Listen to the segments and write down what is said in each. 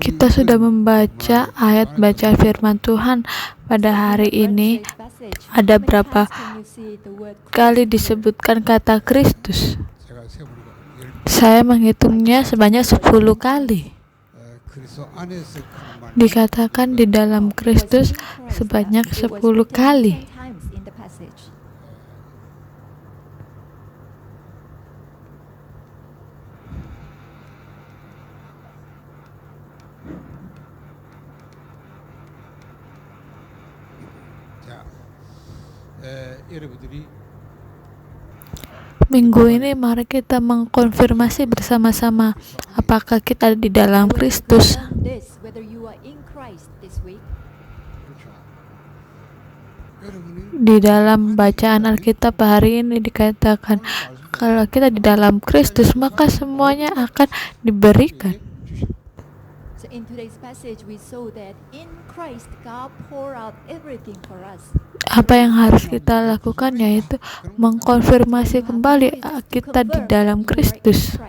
Kita sudah membaca ayat bacaan firman Tuhan pada hari ini. Ada berapa kali disebutkan kata Kristus? Saya menghitungnya sebanyak 10 kali. Dikatakan di dalam Kristus sebanyak 10 kali. Minggu ini mari kita mengkonfirmasi bersama-sama apakah kita di dalam Kristus. Di dalam bacaan Alkitab hari ini dikatakan kalau kita di dalam Kristus maka semuanya akan diberikan. In today's passage, we saw that in Christ, God poured out everything for us. Apa yang harus kita lakukan yaitu mengkonfirmasi kembali kita di dalam Kristus.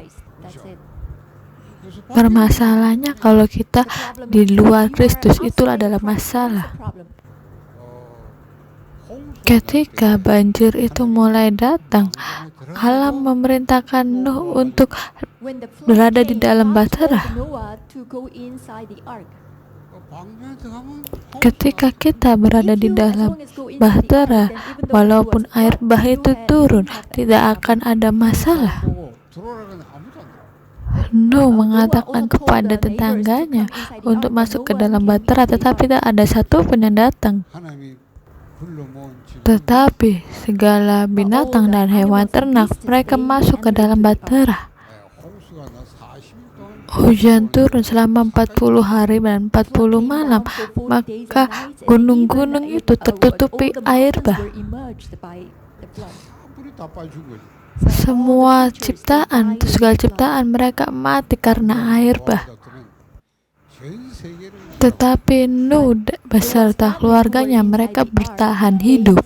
Permasalahannya kalau kita di luar Kristus, itu adalah masalah. Ketika banjir itu mulai datang, Allah memerintahkan Nuh untuk berada di dalam bahtera. Ketika kita berada di dalam bahtera, walaupun air bah itu turun, tidak akan ada masalah. Nuh mengatakan kepada tetangganya untuk masuk ke dalam bahtera, tetapi tidak ada satu pun yang datang. Tetapi segala binatang dan hewan ternak mereka masuk ke dalam bahtera. Hujan turun selama 40 hari dan 40 malam, maka gunung-gunung itu tertutupi air bah. Semua ciptaan, segala ciptaan mereka mati karena air bah. Tetapi Nuh beserta keluarganya mereka bertahan hidup.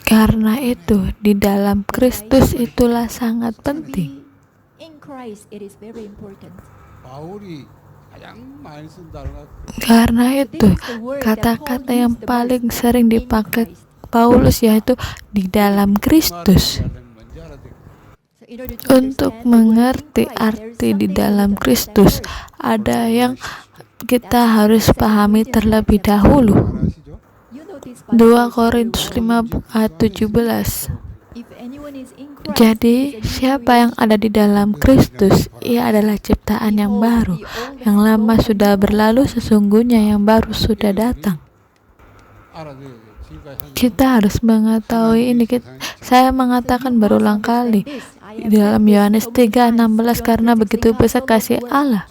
Karena itu di dalam Kristus itulah sangat penting. Karena itu kata-kata yang paling sering dipakai Paulus yaitu di dalam Kristus. Untuk mengerti arti di dalam Kristus, ada yang kita harus pahami terlebih dahulu. 2 Korintus 5 ayat 17. Jadi, siapa yang ada di dalam Kristus, ia adalah ciptaan yang baru. Yang lama sudah berlalu, sesungguhnya yang baru sudah datang. Kita harus mengetahui ini. Saya mengatakan berulang kali di dalam Yohanes 3:16, karena begitu besar kasih Allah.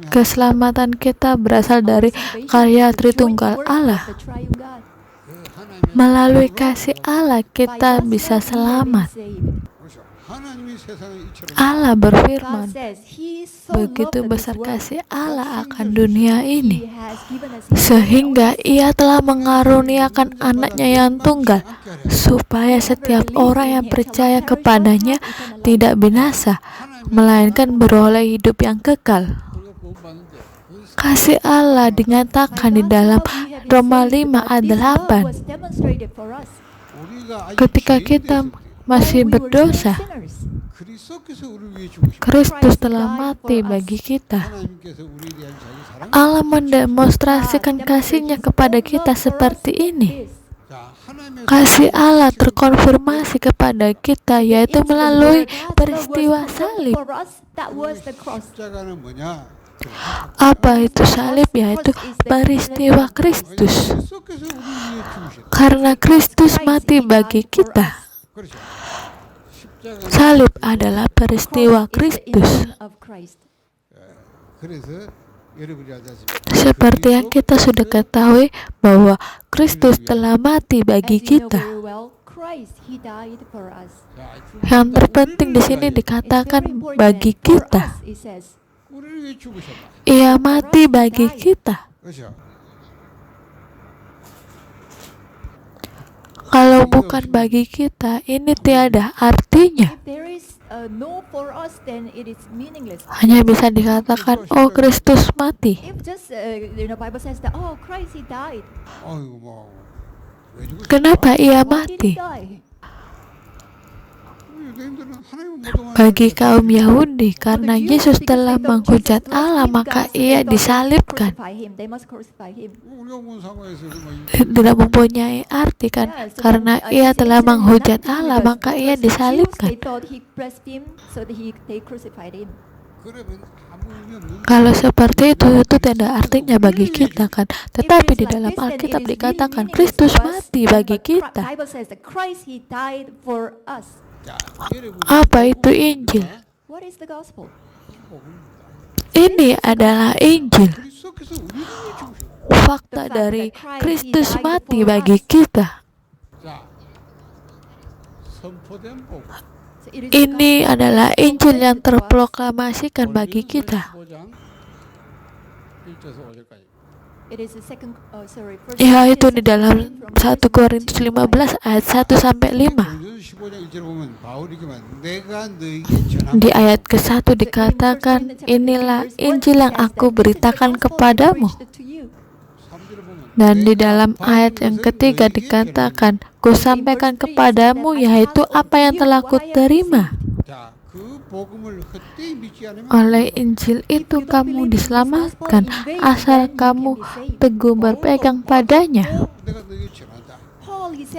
Keselamatan kita berasal dari karya Tritunggal Allah. Melalui kasih Allah kita bisa selamat. Allah berfirman, begitu besar kasih Allah akan dunia ini, sehingga ia telah mengaruniakan anaknya yang tunggal, supaya setiap orang yang percaya kepadanya tidak binasa, melainkan beroleh hidup yang kekal. Kasih Allah dinyatakan di dalam Roma 5 ayat 8. Ketika kita masih berdosa, Kristus telah mati bagi kita. Allah mendemonstrasikan kasih-Nya kepada kita seperti ini. Kasih Allah terkonfirmasi kepada kita yaitu melalui peristiwa salib. Apa itu salib? Yaitu peristiwa Kristus. Karena Kristus mati bagi kita, salib adalah peristiwa Kristus. Seperti yang kita sudah ketahui bahwa Kristus telah mati bagi As you know kita. very well, Christ, He died for us. Yang terpenting di sini It's very dikatakan important bagi for kita. us, it says. Ia mati bagi kita. Kalau bukan bagi kita, ini tiada artinya. If there is no for us, then it is meaningless. Hanya bisa dikatakan, oh Kristus mati. If just Bible says that Christ He died. Kenapa ia Why did He mati? die? Bagi kaum Yahudi, karena Yesus telah menghujat Allah, maka ia disalibkan. They must crucify Him. Tidak mempunyai arti kan? Karena ia telah menghujat Allah, maka ia They disalibkan. thought He blasphemed, so they crucified Him. Kalau seperti itu tidak artinya bagi kita kan. Tetapi di dalam Alkitab dikatakan Kristus mati bagi kita. Bible says that Christ He died for us. Apa itu Injil? What is the gospel? Ini adalah Injil. Fakta dari Kristus mati bagi kita. So it is the Ini adalah Injil yang terproklamasikan bagi kita. It is the second, first Yaitu di Corinthians dalam 15 1 Korintus 15 ayat 1 sampai 5. Di ayat ke-1 dikatakan, inilah Injil yang aku beritakan kepadamu. Dan di dalam ayat yang ketiga dikatakan, ku sampaikan kepadamu yaitu apa yang telah ku terima. Oleh Injil itu kamu diselamatkan, asal kamu teguh berpegang padanya.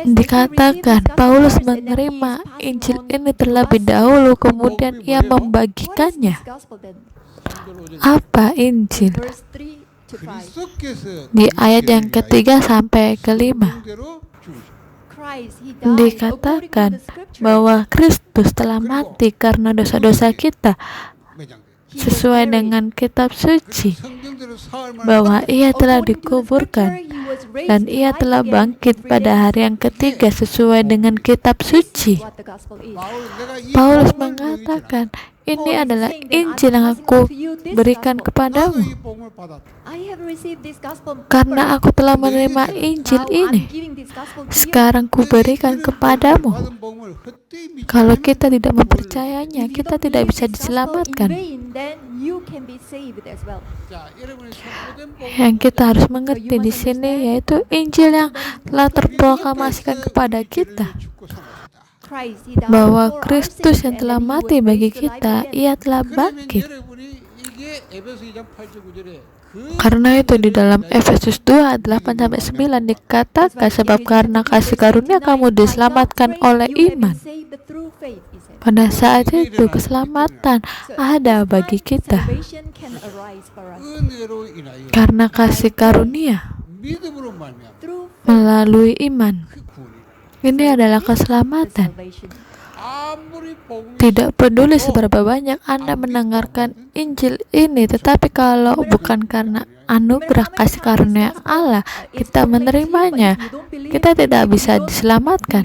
Dikatakan Paulus menerima Injil ini terlebih dahulu, kemudian ia membagikannya. Apa Injil? Di ayat yang ketiga sampai kelima dikatakan bahwa Kristus telah mati karena dosa-dosa kita sesuai dengan kitab suci, bahwa ia telah dikuburkan dan ia telah bangkit pada hari yang ketiga sesuai dengan kitab suci. Paulus mengatakan, ini adalah Injil yang aku berikan kepadamu. Karena aku telah menerima Injil ini, sekarang ku berikan kepadamu. Kalau kita tidak mempercayainya, kita tidak bisa diselamatkan. Yang kita harus mengerti di sini yaitu Injil yang telah terproklamasikan kepada kita, bahwa Kristus yang telah mati bagi kita, ia telah bangkit. Karena itu di dalam Efesus 2 8-9 dikatakan, sebab karena kasih karunia kamu diselamatkan oleh iman. Pada saat itu keselamatan ada bagi kita karena kasih karunia melalui iman. Ini adalah keselamatan. Tidak peduli seberapa banyak Anda mendengarkan Injil ini, tetapi kalau bukan karena anugerah kasih karunia Allah kita menerimanya, kita tidak bisa diselamatkan.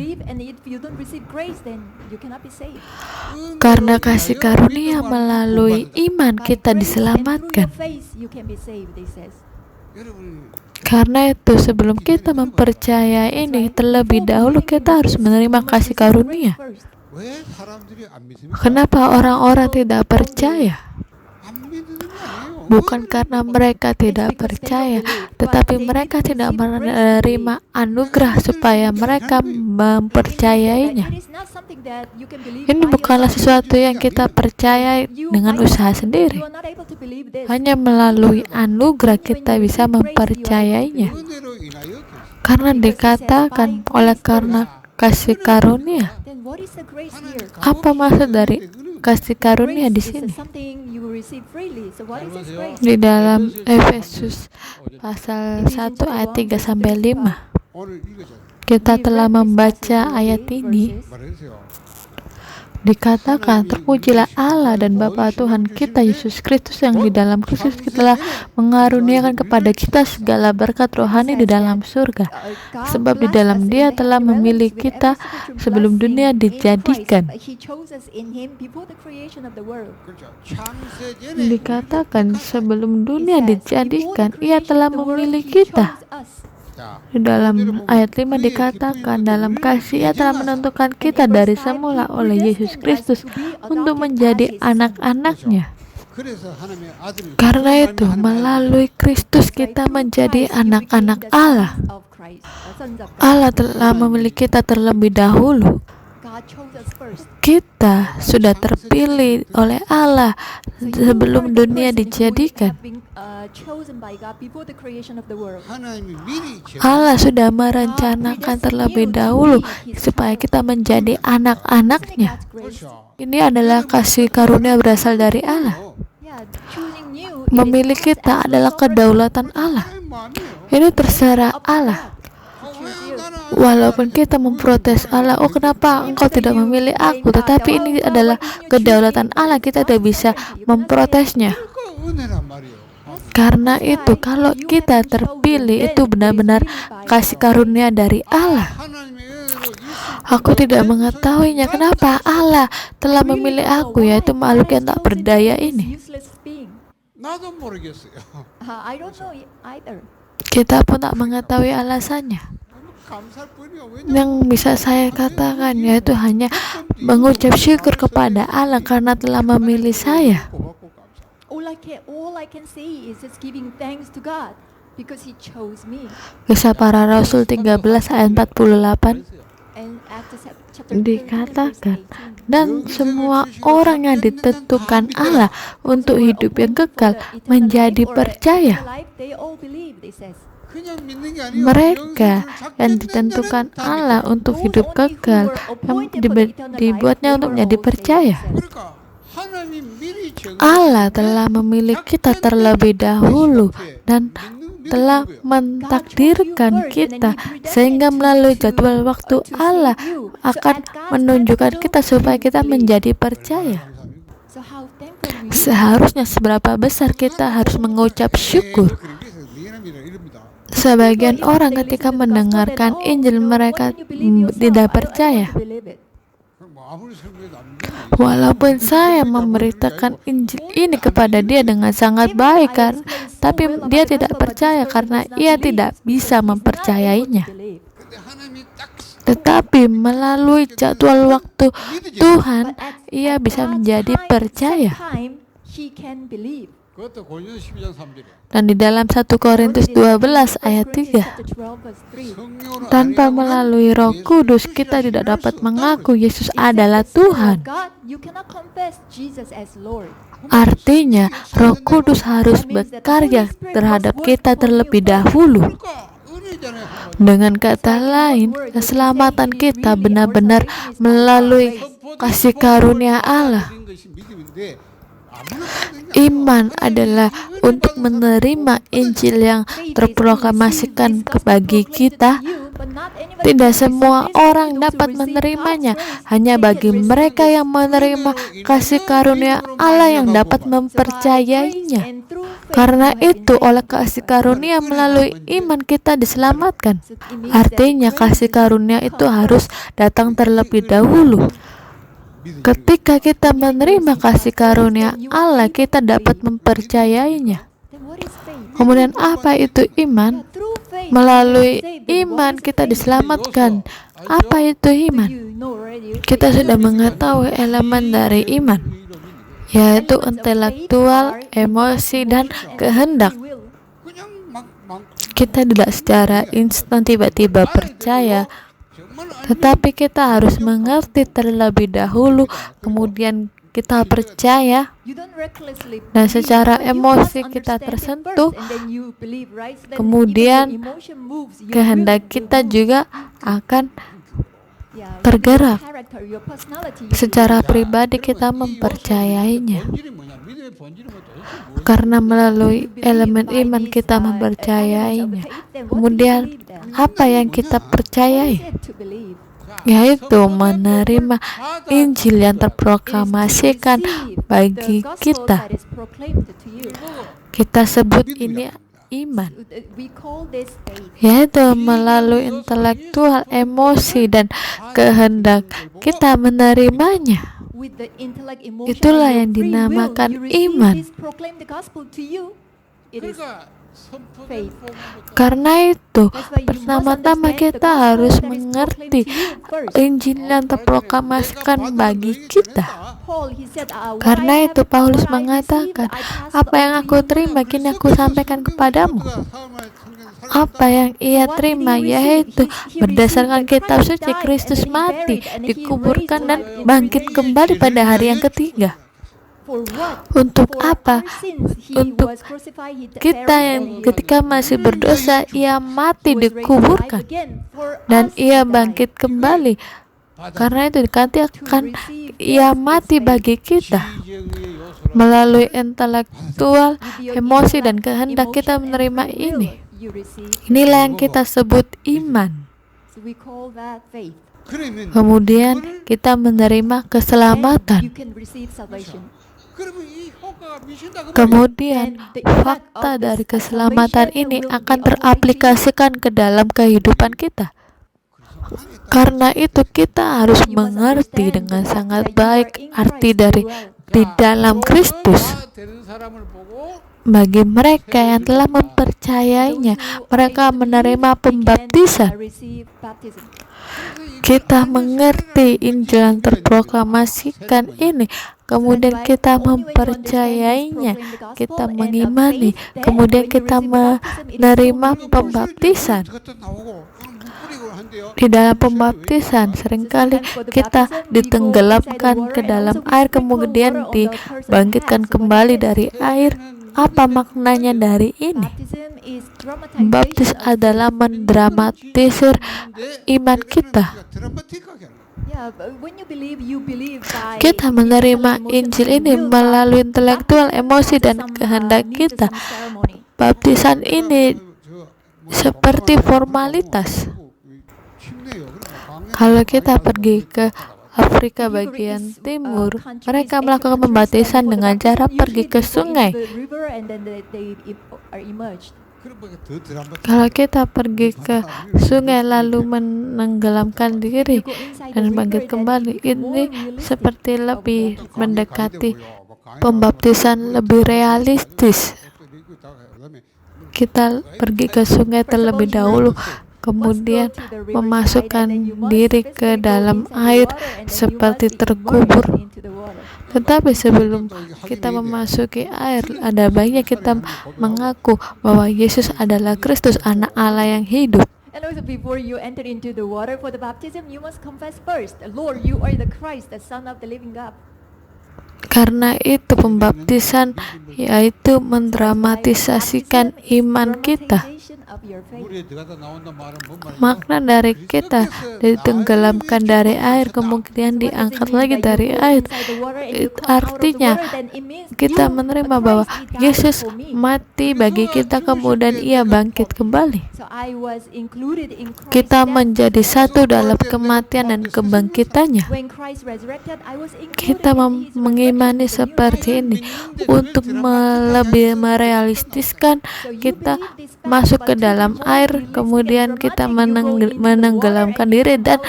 Karena kasih karunia melalui iman kita diselamatkan. Karena itu sebelum kita mempercayai ini, terlebih dahulu kita harus menerima kasih karunia. Kenapa orang-orang tidak percaya? Bukan karena mereka tidak percaya, tetapi mereka tidak menerima anugerah supaya mereka mempercayainya. Ini bukanlah sesuatu yang kita percaya dengan usaha sendiri. Hanya melalui anugerah kita bisa mempercayainya. Karena dikatakan oleh karena kasih karunia. Apa maksud dari kasih karunia di sini? Di dalam Efesus pasal 1 ayat 3 sampai 5. Kita telah membaca ayat ini Dikatakan, terpujilah Allah dan Bapa Tuhan kita Yesus Kristus yang di dalam Kristus telah mengaruniakan kepada kita segala berkat rohani di dalam surga. Sebab di dalam Dia telah memilih kita sebelum dunia dijadikan. Dikatakan, sebelum dunia dijadikan, Ia telah memilih kita. Di dalam ayat 5 dikatakan, dalam kasih Ia telah menentukan kita dari semula oleh Yesus Kristus untuk menjadi anak-anak-Nya. Karena itu, melalui Kristus kita menjadi anak-anak Allah. Allah telah memilih kita terlebih dahulu. Kita sudah terpilih oleh Allah sebelum dunia dijadikan. Allah sudah merencanakan terlebih dahulu supaya kita menjadi anak-anak-Nya. Ini adalah kasih karunia berasal dari Allah. Memilih kita adalah kedaulatan Allah. Ini terserah Allah. Walaupun kita memprotes Allah, oh kenapa engkau tidak memilih aku? Tetapi ini adalah kedaulatan Allah, kita tidak bisa memprotesnya. Karena itu, kalau kita terpilih, itu benar-benar kasih karunia dari Allah. Aku tidak mengetahuinya. Kenapa Allah telah memilih aku, yaitu makhluk yang tak berdaya ini? Kita pun tak mengetahui alasannya. Yang bisa saya katakan yaitu hanya mengucap syukur kepada Allah karena telah memilih saya. Kisah Para Rasul 13 ayat 48 dikatakan, dan semua orang yang ditentukan Allah untuk hidup yang kekal menjadi percaya. Mereka yang ditentukan Allah untuk hidup kekal dibuatnya untuk menjadi percaya. Allah telah memilih kita terlebih dahulu dan telah mentakdirkan kita sehingga melalui jadwal waktu Allah akan menunjukkan kita supaya kita menjadi percaya. Seharusnya seberapa besar kita harus mengucap syukur. Sebagian orang ketika mendengarkan Injil mereka tidak percaya. Walaupun saya memberitakan Injil ini kepada dia dengan sangat baik kan, tapi dia tidak percaya karena ia tidak bisa mempercayainya. Tetapi melalui jadwal waktu Tuhan, ia bisa menjadi percaya. Dan di dalam 1 Korintus 12 ayat 3, tanpa melalui Roh Kudus kita tidak dapat mengaku Yesus adalah Tuhan. Artinya Roh Kudus harus bekerja terhadap kita terlebih dahulu. Dengan kata lain, keselamatan kita benar-benar melalui kasih karunia Allah. Iman adalah untuk menerima Injil yang terproklamasikan bagi kita. Tidak semua orang dapat menerimanya, hanya bagi mereka yang menerima kasih karunia Allah yang dapat mempercayainya. Karena itu, oleh kasih karunia melalui iman kita diselamatkan. Artinya kasih karunia itu harus datang terlebih dahulu. Ketika kita menerima kasih karunia Allah, kita dapat mempercayainya. Kemudian apa itu iman? Melalui iman kita diselamatkan. Apa itu iman? Kita sudah mengetahui elemen dari iman, yaitu intelektual, emosi, dan kehendak. Kita tidak secara instan tiba-tiba percaya, tetapi kita harus mengerti terlebih dahulu, kemudian kita percaya, dan secara emosi kita tersentuh, kemudian kehendak kita juga akan tergerak. Secara pribadi kita mempercayainya. Karena melalui elemen iman kita mempercayainya. Kemudian apa yang kita percayai? yaitu menerima Injil yang terproklamasikan bagi kita. Kita sebut ini iman, yaitu melalui intelektual, emosi, dan kehendak kita menerimanya. Itulah yang dinamakan iman. Karena itu, pertama-tama kita harus mengerti Injil yang terproklamasikan bagi kita. Karena itu Paulus mengatakan, apa yang aku terima kini aku sampaikan kepadamu. Apa yang ia terima yaitu berdasarkan kitab suci, Kristus mati, dikuburkan dan bangkit kembali pada hari yang ketiga. Untuk apa? Untuk kita yang ketika masih berdosa, ia mati, dikuburkan, dan ia bangkit kembali. Karena itu dikatakan ia mati bagi kita. Melalui intelektual, emosi, dan kehendak kita menerima ini. Inilah yang kita sebut iman. Kemudian kita menerima keselamatan. Kemudian fakta dari keselamatan ini akan teraplikasikan ke dalam kehidupan kita. Karena itu kita harus mengerti dengan sangat baik arti dari di dalam Kristus. Bagi mereka yang telah mempercayainya, mereka menerima pembaptisan. Kita mengerti Injil yang terproklamasikan ini, kemudian kita mempercayainya, kita mengimani, kemudian kita menerima pembaptisan. Di dalam pembaptisan seringkali kita ditenggelamkan ke dalam air, kemudian dibangkitkan kembali dari air. Apa maknanya dari ini? Baptis adalah mendramatisir iman kita. Kita menerima Injil ini melalui intelektual, emosi, dan kehendak kita. Baptisan ini seperti formalitas. Kalau kita pergi ke Afrika bagian timur, mereka melakukan pembaptisan dengan cara pergi ke sungai. Kalau kita pergi ke sungai lalu menenggelamkan diri dan bangkit kembali, ini seperti lebih mendekati pembaptisan lebih realistis. Kita pergi ke sungai terlebih dahulu, kemudian memasukkan diri ke dalam air seperti terkubur. Tetapi sebelum kita memasuki air, ada baiknya kita mengaku bahwa Yesus adalah Kristus, Anak Allah yang hidup. And also before you enter into the water for the baptism, you must confess first, Lord, you are the Christ, the Son of the living God. Karena itu pembaptisan yaitu mendramatisasikan iman kita. Makna dari kita ditenggelamkan dari air, kemudian diangkat lagi dari air. Artinya kita menerima bahwa Yesus mati bagi kita, kemudian ia bangkit kembali. Kita menjadi satu dalam kematian dan kebangkitannya. Kita mengimani seperti ini. Untuk lebih merealistiskan, kita masuk ke dalam air, kemudian kita menenggelamkan diri dan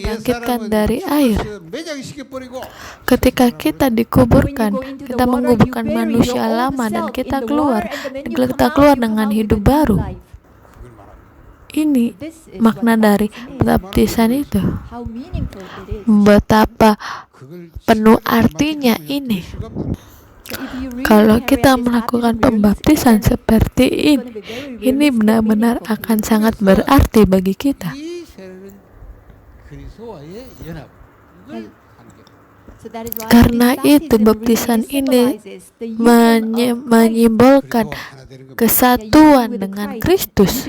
bangkitkan dari air. Ketika kita dikuburkan, kita menguburkan manusia lama dan kita keluar dengan hidup baru. Ini makna dari baptisan itu. Betapa penuh artinya ini. Kalau kita melakukan pembaptisan seperti ini benar-benar akan sangat berarti bagi kita. Karena itu baptisan ini menyimbolkan kesatuan dengan Kristus,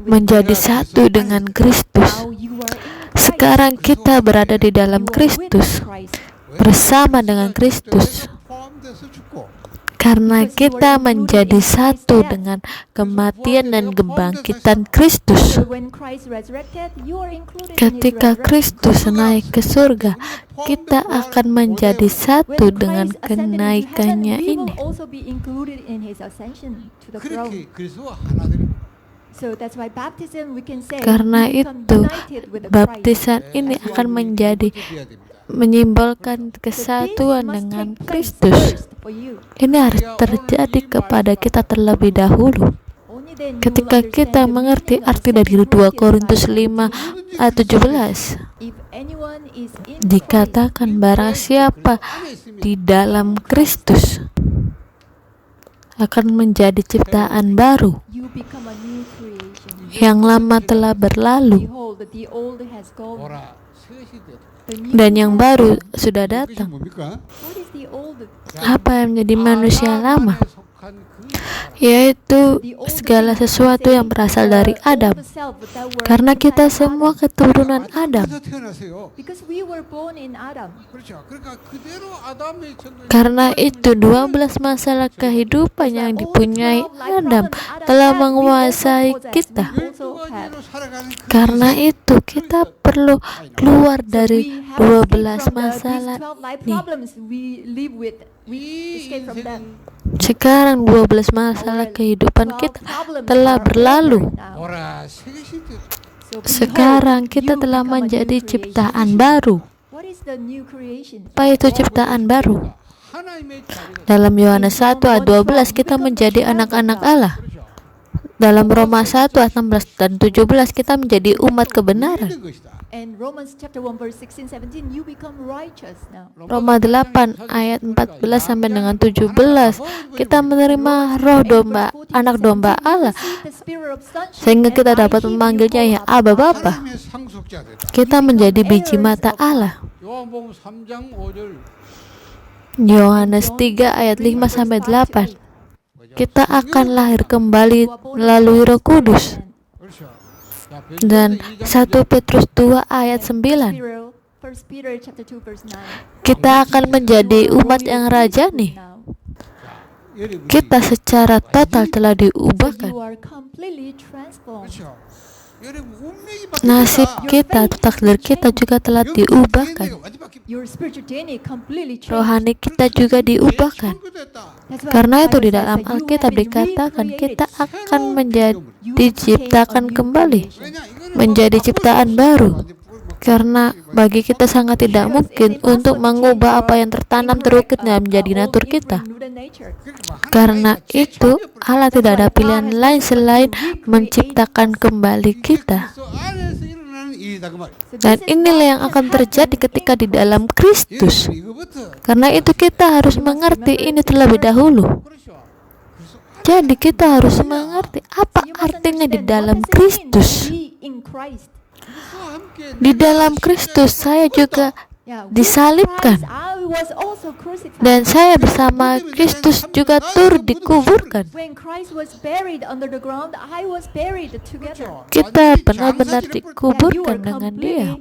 menjadi satu dengan Kristus. Sekarang kita berada di dalam Kristus, bersama dengan Kristus. Karena kita menjadi satu dengan kematian dan kebangkitan Kristus. So when Christ resurrected, you are included in his Ketika resurrection. Kristus naik ke surga, kita akan menjadi satu When dengan Christ ascended into kenaikannya heaven, we ini. will also be included in his ascension to the throne. 그렇게 그리스도와 하나 되는 거예요. So that's why baptism we can say Karena we become itu, united with the Christ. baptisan ini akan menjadi menyimbolkan So this kesatuan must dengan take place Kristus. first for you. Ini harus terjadi kepada kita terlebih dahulu. Only then you will Ketika kita understand the mengerti meaning of arti dari 2 2 Korintus 5 ayat 17, If anyone is in Christ, dikatakan barang siapa di dalam Kristus akan menjadi ciptaan baru. you become a new creation. Yang lama telah berlalu Behold, the old has gone. 보라 새것이 되었다. The new dan yang has baru come. sudah 그것이 datang. 뭡니까? What is the old? Apa yang menjadi manusia 아담 lama? 안에 속한 그 사람. Yaitu segala sesuatu yang berasal dari Adam. Karena kita semua keturunan Adam. 아담에서 태어나세요. Because we were born in Adam. 그렇죠. 그러니까 그대로 아담의 전도. Karena itu 12 masalah kehidupan yang dipunyai Adam telah menguasai kita. Karena itu kita perlu keluar dari 12 masalah ini. Sekarang 12 masalah kehidupan kita telah berlalu. 보라 새것이 되었다. Sekarang kita telah menjadi ciptaan baru. Apa itu ciptaan baru? 하나님의 자리가 Dalam Yohanes 1 ayat 12 kita menjadi anak-anak Allah. Dalam Roma 1 ayat 16 dan 17 kita menjadi umat kebenaran. 되는 것이다. And Romans chapter 1 verse 16 17 you become righteous now. Roma 8 ayat 14 sampai dengan 17 kita menerima roh domba, anak domba Allah, sehingga kita dapat memanggilnya ya Aba Bapa. 하나님의 상속자 되다. Kita menjadi biji mata Allah. 요한복음 3장 5절. Yohanes 3 ayat 5 sampai 8 kita akan lahir kembali melalui Roh Kudus. 그렇죠. 자, Dan 1 Petrus 2 ayat 9 First Peter chapter 2 verse 9. kita akan menjadi umat yang rajani. Kita secara total telah So diubahkan. you are completely transformed. 그렇죠. 여러분 운명이 Nasib 바뀌었다. kita atau takdir kita juga telah diubahkan. 완전 바뀌었다. Your spiritual DNA completely changed. Rohani kita juga diubahkan. That's why Karena itu di Bible dalam says that you Alkitab have been dikatakan kita recreated. akan menjadi You became diciptakan a new kembali, creation. menjadi ciptaan baru. Karena bagi kita sangat tidak mungkin untuk mengubah apa yang tertanam terukir dan menjadi natur kita. Karena itu Allah tidak ada pilihan lain selain menciptakan kembali kita. Dan inilah yang akan terjadi ketika di dalam Kristus. Karena itu kita harus mengerti ini terlebih dahulu. Jadi kita harus mengerti apa artinya di dalam Kristus. Di dalam Kristus saya juga disalibkan. Dan saya bersama Kristus juga turut dikuburkan. Kita benar-benar dikuburkan dengan Dia.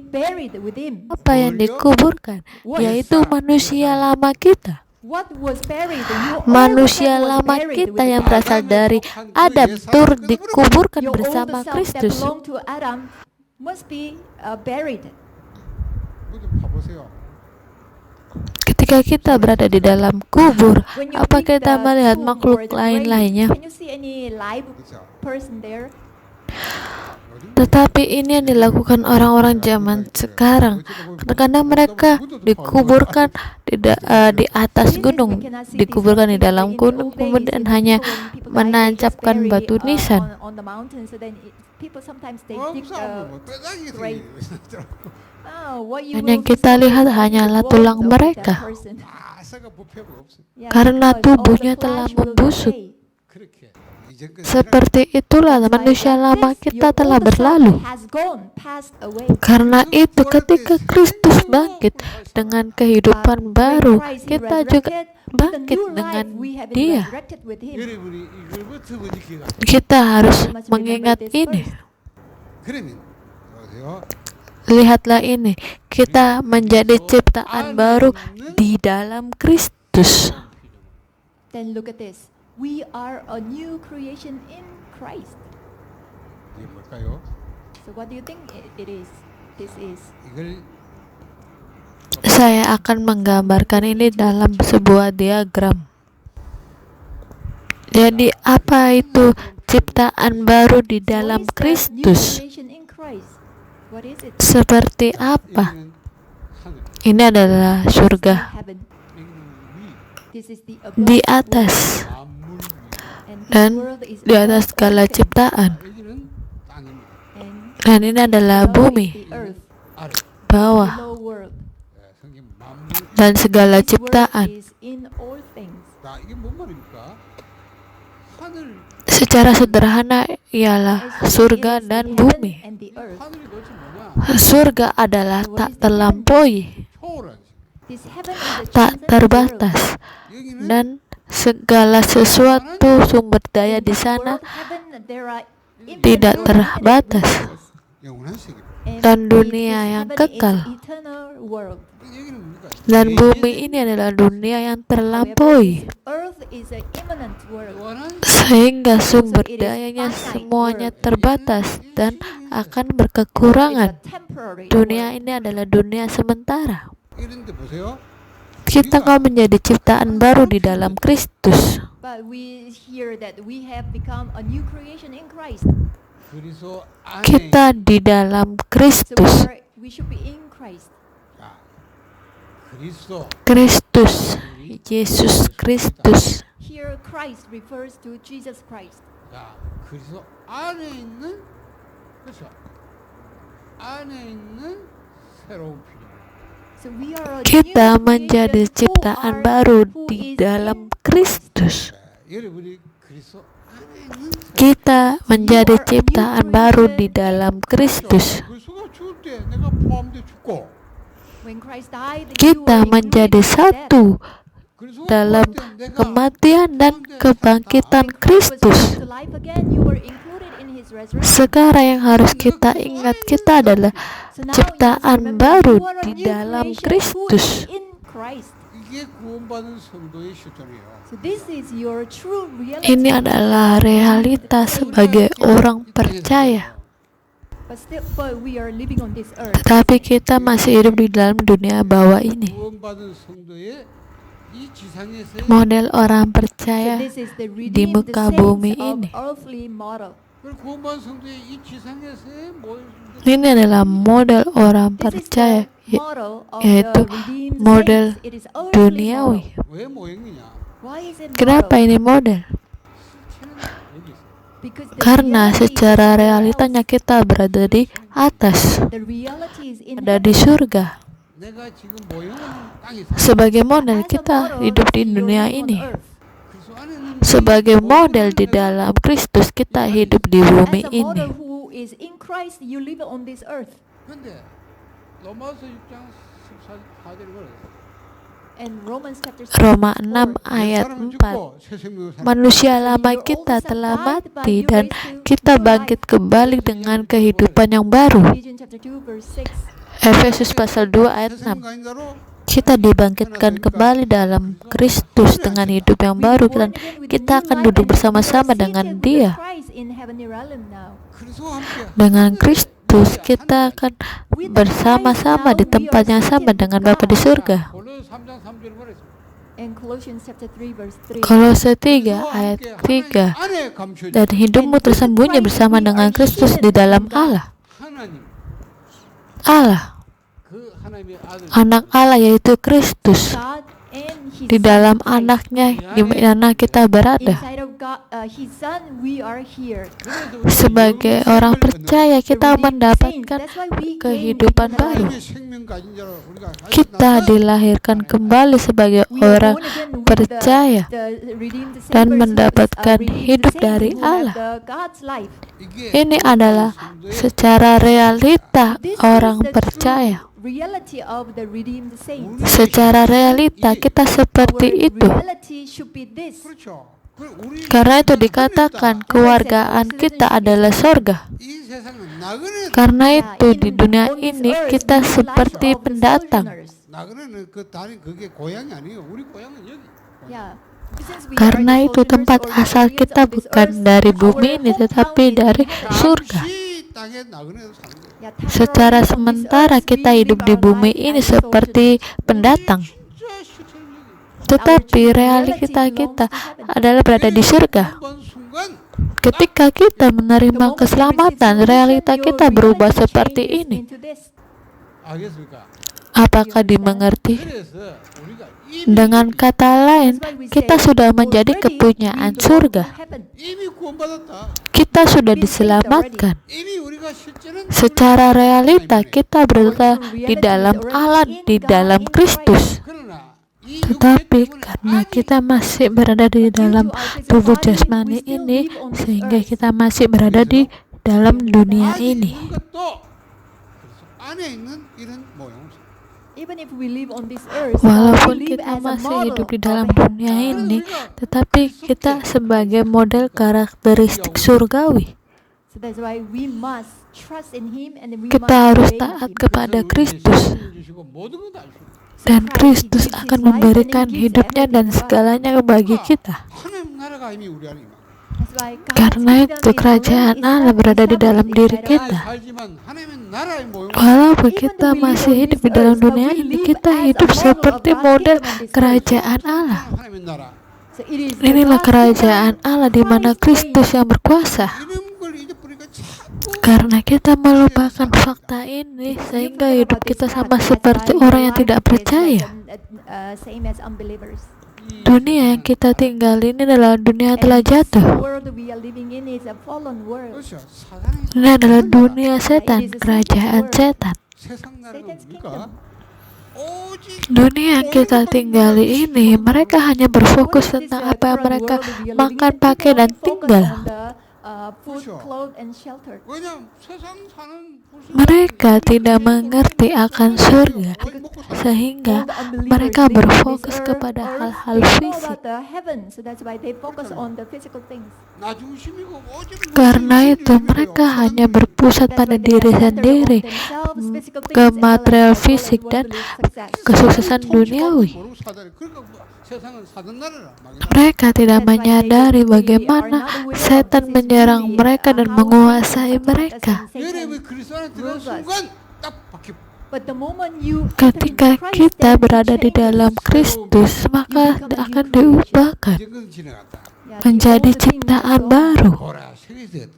Apa yang dikuburkan? Yaitu manusia lama kita. Manusia lama kita yang berasal dari Adam turut dikuburkan bersama Kristus. Ketika kita berada di dalam kubur, apa kita melihat makhluk lain-lainnya? Tetapi ini yang dilakukan orang-orang zaman sekarang. Kadang-kadang mereka dikuburkan di atas gunung, dikuburkan di dalam gunung, kemudian hanya menancapkan batu nisan. Dan yang kita lihat hanyalah tulang mereka, karena tubuhnya telah membusuk. Seperti itulah manusia lama kita telah berlalu. Karena itu ketika Kristus bangkit dengan kehidupan baru, kita juga bangkit dengan Dia. Kita harus mengingat ini. Lihatlah ini, kita menjadi ciptaan baru di dalam Kristus. Then look at this. We are a new creation in Christ. 이게 뭘까요? So what do you think it is? This is. 이걸 Saya akan menggambarkan ini dalam sebuah diagram. Jadi apa itu ciptaan baru di dalam What is that new Kristus? creation in Christ? What is it? Seperti apa? 여기는 하늘, Ini adalah surga Heaven. 여기는 위, This is the di above atas 만물 위. and this dan world is di atas above segala all things. ciptaan. 여기는 땅입니다. And Dan ini adalah below is bumi, the earth, 아래. bawah, below world. 성경 만물. dan segala This world ciptaan. is in all things. 자, 이게 뭔 말입니까? 하늘, Secara sederhana ialah As surga is dan the bumi. heaven and the earth. 하늘이 도대체 뭐냐? Surga adalah tak terlampaui, 초월한. This heaven is a tak transcendent world. terbatas, 여기는 dan segala sesuatu sumber daya In di this sana world, heaven, there are tidak infinite terbatas. resources. 영원한 세계. And Dan this dunia yang heaven kekal. is eternal world. 여기는 뭡니까? Dan bumi ini adalah dunia yang However, terlampaui, this earth is an immanent world. 영원한 sehingga sumber dayanya semuanya terbatas dan akan It's berkekurangan. a temporary Dunia world. ini adalah dunia sementara. 이런데 보세요. Kita kau menjadi ciptaan baru di dalam Kristus. But we hear that we have become a new creation in Christ. 그리스도 안에 Kita di dalam So Kristus. we should be in Christ. 자, 그리스도 Kristus, Yesus Kristus. Here Christ refers to Jesus Christ. 자, 그리스도 안에 있는 그렇죠. 안에 있는 새로운 피조. So we are a Kita new menjadi creation ciptaan who baru who di is dalam in Kristus. 자, 여러분이 그리스도 안에 있는 Kita menjadi ciptaan baru di dalam Kristus. 그리스도가 죽을 때 내가 포함돼 죽고 When Christ died, you Kita were menjadi included in death. satu 그리스도가 dalam 부활할 때 내가 kematian dan kebangkitan When Christ was Kristus. brought to life again, you were included in his resurrection. Sekarang yang harus kita ingat, kita adalah So now you ciptaan must remember baru you are a di new dalam creation who Kristus. is in Christ. 이게 구원받은 성도의 실존이에요. So this is your true reality. Ini adalah realitas sebagai orang percaya. But we are living on this earth. Tetapi kita masih hidup di dalam dunia bawah ini. 구원받은 성도의 이 지상에서의 Model orang So percaya this is the di redeemed muka saints bumi of ini. earthly model. 그리고 구원받은 성도의 이 지상에서의 Ini adalah model orang This is percaya, the model of yaitu the redeemed model saints. It is earthly duniawi. model. 왜 모형이냐? Why is it Kenapa model? ini model? 실체는 여기 있어요. Because the Karena reality is secara somewhere realitanya else. kita berada di atas, The reality is in ada di heaven. surga. 내가 지금 모형은 땅에서 Sebagai model As a kita model, hidup di you're dunia living on ini. earth. 그리스도 안에 있는 Sebagai 모형은 model di 내가 dalam Kristus kita hidup di bumi As a ini. model who is in Christ, you live on this earth. 근데 로마서 6장 14절에 뭐래요? And Romans chapter 6 Roma 6 옛 ayat 사람은 4. 죽고 새 생명을 살아. Manusia lama kita telah mati dan kita bangkit kembali dengan kehidupan yang baru. Ephesians chapter 2 verse 6. Efesus pasal 2 ayat 새 6. 생명인가로 Kita dibangkitkan kembali dalam Kristus dengan hidup yang baru dan kita akan duduk bersama-sama dengan Dia. 그리스도와 함께 Dengan Kristus kita akan bersama-sama di tempat yang sama dengan Bapa di surga. 골로새 3장 3절에 뭐랬어요? And Colossians chapter 3 verse 3. Kolose 3 ayat 3. 안에 감춰져 Dan hidupmu tersembunyi bersama dengan Kristus di dalam Allah. 하나님 Allah, 그 하나님의 아들 anak Allah yaitu Kristus. God and His Di Son, dalam Christ. anaknya di mana kita berada. Inside of God, His Son, we are here. 그래서 우리가 Sebagai 영원한 orang 생명을 percaya The kita redeemed saints. mendapatkan That's why we kehidupan came into baru. 하나님의 생명 가진 자로 우리가 Kita dilahirkan kembali sebagai We are orang born again with percaya the redeemed dan saints, mendapatkan redeemed hidup saints dari who have Allah. the God's life. Ini adalah secara realita This orang is the percaya. true reality of the redeemed saints. Secara realita kita seperti Our itu. reality should be this. 그렇죠. 우리 Karena itu dikatakan kewargaan kita adalah sorga. 이 세상은 나그네 Karena Yeah, itu in- di dunia on this ini earth, kita we live seperti life of the pendatang. sojourners. 나그네는 그 다리 그게 고향이 아니에요. 우리 고향은 여기. Yeah, Karena itu tempat asal kita bukan dari bumi ini tetapi dari surga. 잠시 땅의 나그네로 사는 거예요. Secara sementara kita hidup di bumi ini seperti pendatang, 진짜 실체를 얘기해요. tetapi realita kita adalah berada di surga. 한 순간 Ketika kita menerima keselamatan, realita kita berubah seperti ini. 알겠습니까? Apakah dimengerti? 그래서 우리가 Dengan kata lain, kita sudah menjadi kepunyaan surga. 이미 구원받았다. Kita sudah diselamatkan. 이미 우리가 실제는 Secara realita, kita berada di dalam Allah, di dalam Kristus. 그러나 이 Tetapi karena kita masih berada di dalam tubuh jasmani ini, sehingga kita masih berada di dalam dunia ini. 있는 것도 그래서 안에 있는 이런 모형을 Walaupun kita masih hidup di dalam dunia ini, tetapi kita sebagai model karakteristik surgawi. Kita harus taat kepada Kristus, dan Kristus akan memberikan hidupnya dan segalanya bagi kita. 하나님 나라가 이미 우리 안에 임하. Karena itu kerajaan Allah berada di dalam diri kita. 살지만 하나님의 나라의 모형 Walaupun kita masih hidup di dalam dunia ini, kita hidup seperti model kerajaan Allah. 하나님의 나라 Inilah kerajaan Allah di mana Kristus yang berkuasa. 이런 걸 잊어버리니까 자꾸 Karena kita melupakan fakta ini, sehingga hidup kita sama seperti orang yang tidak percaya. Dunia yang kita tinggal ini adalah dunia yang telah jatuh. 그렇죠. 사단이 Ini adalah dunia setan, kerajaan setan. 세상 나라가 뭡니까? 오직 Dunia yang kita tinggali ini, mereka hanya berfokus tentang apa yang mereka makan, pakai, dan tinggal. 왜냐면 세상 사는 무슨 Mereka tidak mengerti akan surga, sehingga mereka berfokus kepada hal-hal fisik. 나중심이고 오직 Karena itu mereka hanya berpusat pada diri sendiri, ke material fisik dan kesuksesan duniawi. 모르고 사다리 그러니까 뭐 세상은 사단 나라라 막 Mereka tidak menyadari bagaimana setan menyerang mereka dan menguasai mereka. 여러분이 그리스도 안에 들어간 순간 딱 바뀌고 Ketika kita berada di dalam Kristus, maka akan diubahkan 이제 그건 지나갔다. menjadi ciptaan baru. 보라 새이 되었다.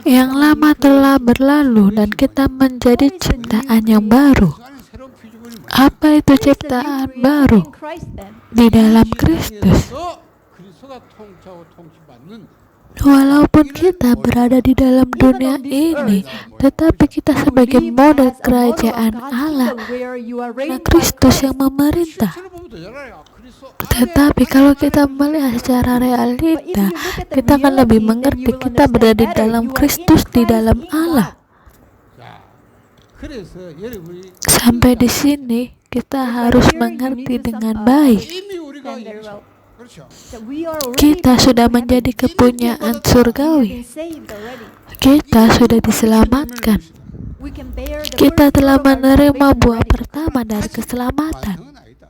Yang lama telah berlalu dan kita menjadi ciptaan yang baru. 그 안에 새로운 피조물이 Apa itu ciptaan baru? Di dalam Kristus. 그리스도가 통치하고 통치받는 Walaupun kita berada di dalam dunia ini, tetapi kita sebagai model kerajaan Allah, nah Kristus yang memerintah. 실체를 보면 더 잘알아요. 그리스도 Tetapi kalau kita melihat secara realita, kita akan lebih mengerti kita berada di dalam Kristus, di dalam Allah. 자, 그래서 여러분이 Sampai di sini kita harus mengerti dengan baik. 이미 우리가 예수 그렇죠. Kita sudah menjadi kepunyaan surgawi. Kita sudah diselamatkan. Kita telah menerima buah pertama dari keselamatan. 반응은 아니다.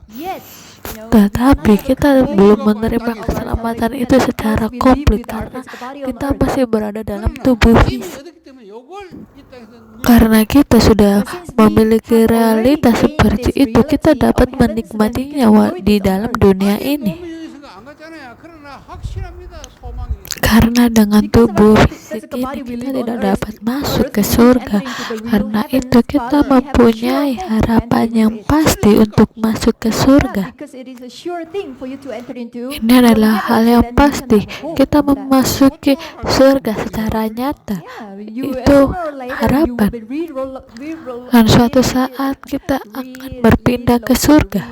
Tetapi kita belum menerima keselamatan itu secara komplit karena kita masih berada dalam tubuh 이미 fisik. 얻었기 때문에 요걸 이 땅에서 Karena kita sudah memiliki realitas seperti itu, kita dapat menikmatinya di dalam dunia ini. 몸이 여기서가 안 갔잖아요. 그러나 확실합니다. 소망이 Karena dengan tubuh fisik ini kita tidak dapat masuk ke surga. Karena itu kita mempunyai harapan yang pasti untuk masuk ke surga. Ini adalah hal yang pasti. Kita memasuki surga secara nyata. Itu harapan. Dan suatu saat kita akan berpindah ke surga.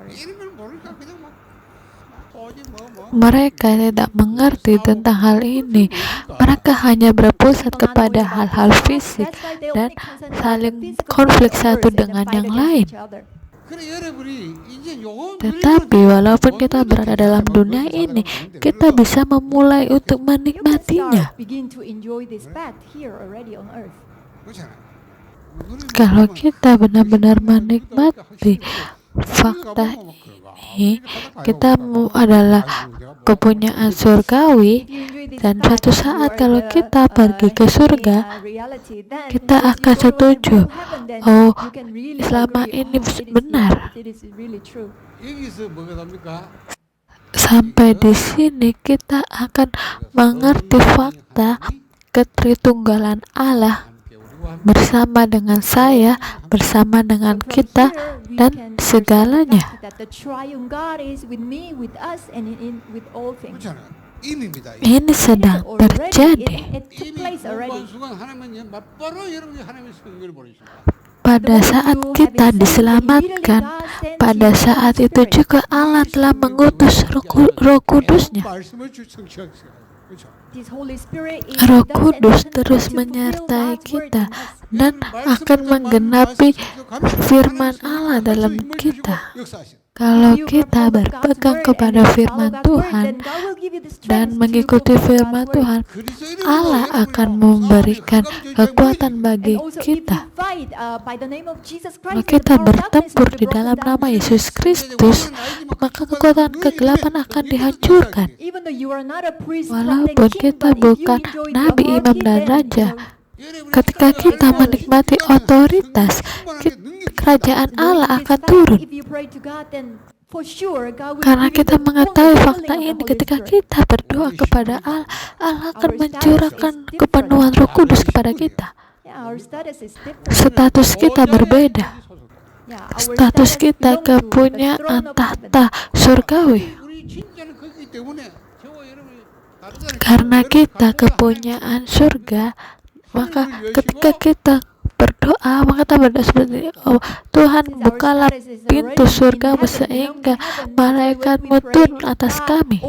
이름을 모르니까 그냥 막 오지 뭐 Mereka tidak mengerti tentang hal ini. Mereka hanya berpusat kepada hal-hal fisik dan saling konflik satu dengan yang lain. 그래 여러분이 이제 요거 Tetapi walaupun kita berada dalam dunia ini, kita bisa memulai untuk menikmatinya. 그렇잖아요. Kalau kita benar-benar menikmati fakta ini kita adalah kepunyaan surgawi, dan suatu saat kalau kita pergi ke surga, kita akan setuju, oh, selama ini benar. 여기서 뭐가 답니까? Sampai di sini kita akan mengerti fakta ketritunggalan Allah 함께 우리와 함께 bersama dengan saya, bersama dengan kita, dan segalanya. That the triune God is with me, with us, and with all things. 그렇잖아요. 임입니다. Ini sedang terjadi. It took 이미 place already. 구원한 순간 하나님은 맞바로 여러분이 하나님의 성령을 보내십니다. Pada saat kita diselamatkan, pada saat itu juga Allah telah mengutus Roh Kudus-Nya. 말씀을 성취하세요. 그렇죠? This Holy Spirit is Roh with us Kudus and terus to fulfill menyertai God's word kita in us. dan akan menggenapi firman Allah dalam kita. Kalau kita berpegang kepada firman Tuhan dan mengikuti firman Tuhan, Allah akan memberikan kekuatan bagi kita. Kalau kita bertempur di dalam nama Yesus Kristus, maka kekuatan kegelapan akan dihancurkan. Walaupun kita bukan nabi, imam, dan raja, ketika kita menikmati otoritas, kerajaan Allah akan turun. Karena kita mengetahui fakta ini, ketika kita berdoa kepada Allah, Allah akan mencurahkan kepenuhan Roh Kudus kepada kita. Status kita berbeda. Status kita kepunyaan tahta surgawi. Karena kita kepunyaan surga, maka ketika kita berdoa, maka kita berdoa seperti ini, oh Tuhan, bukalah pintu surgamu sehingga malaikatmu turun atas kami.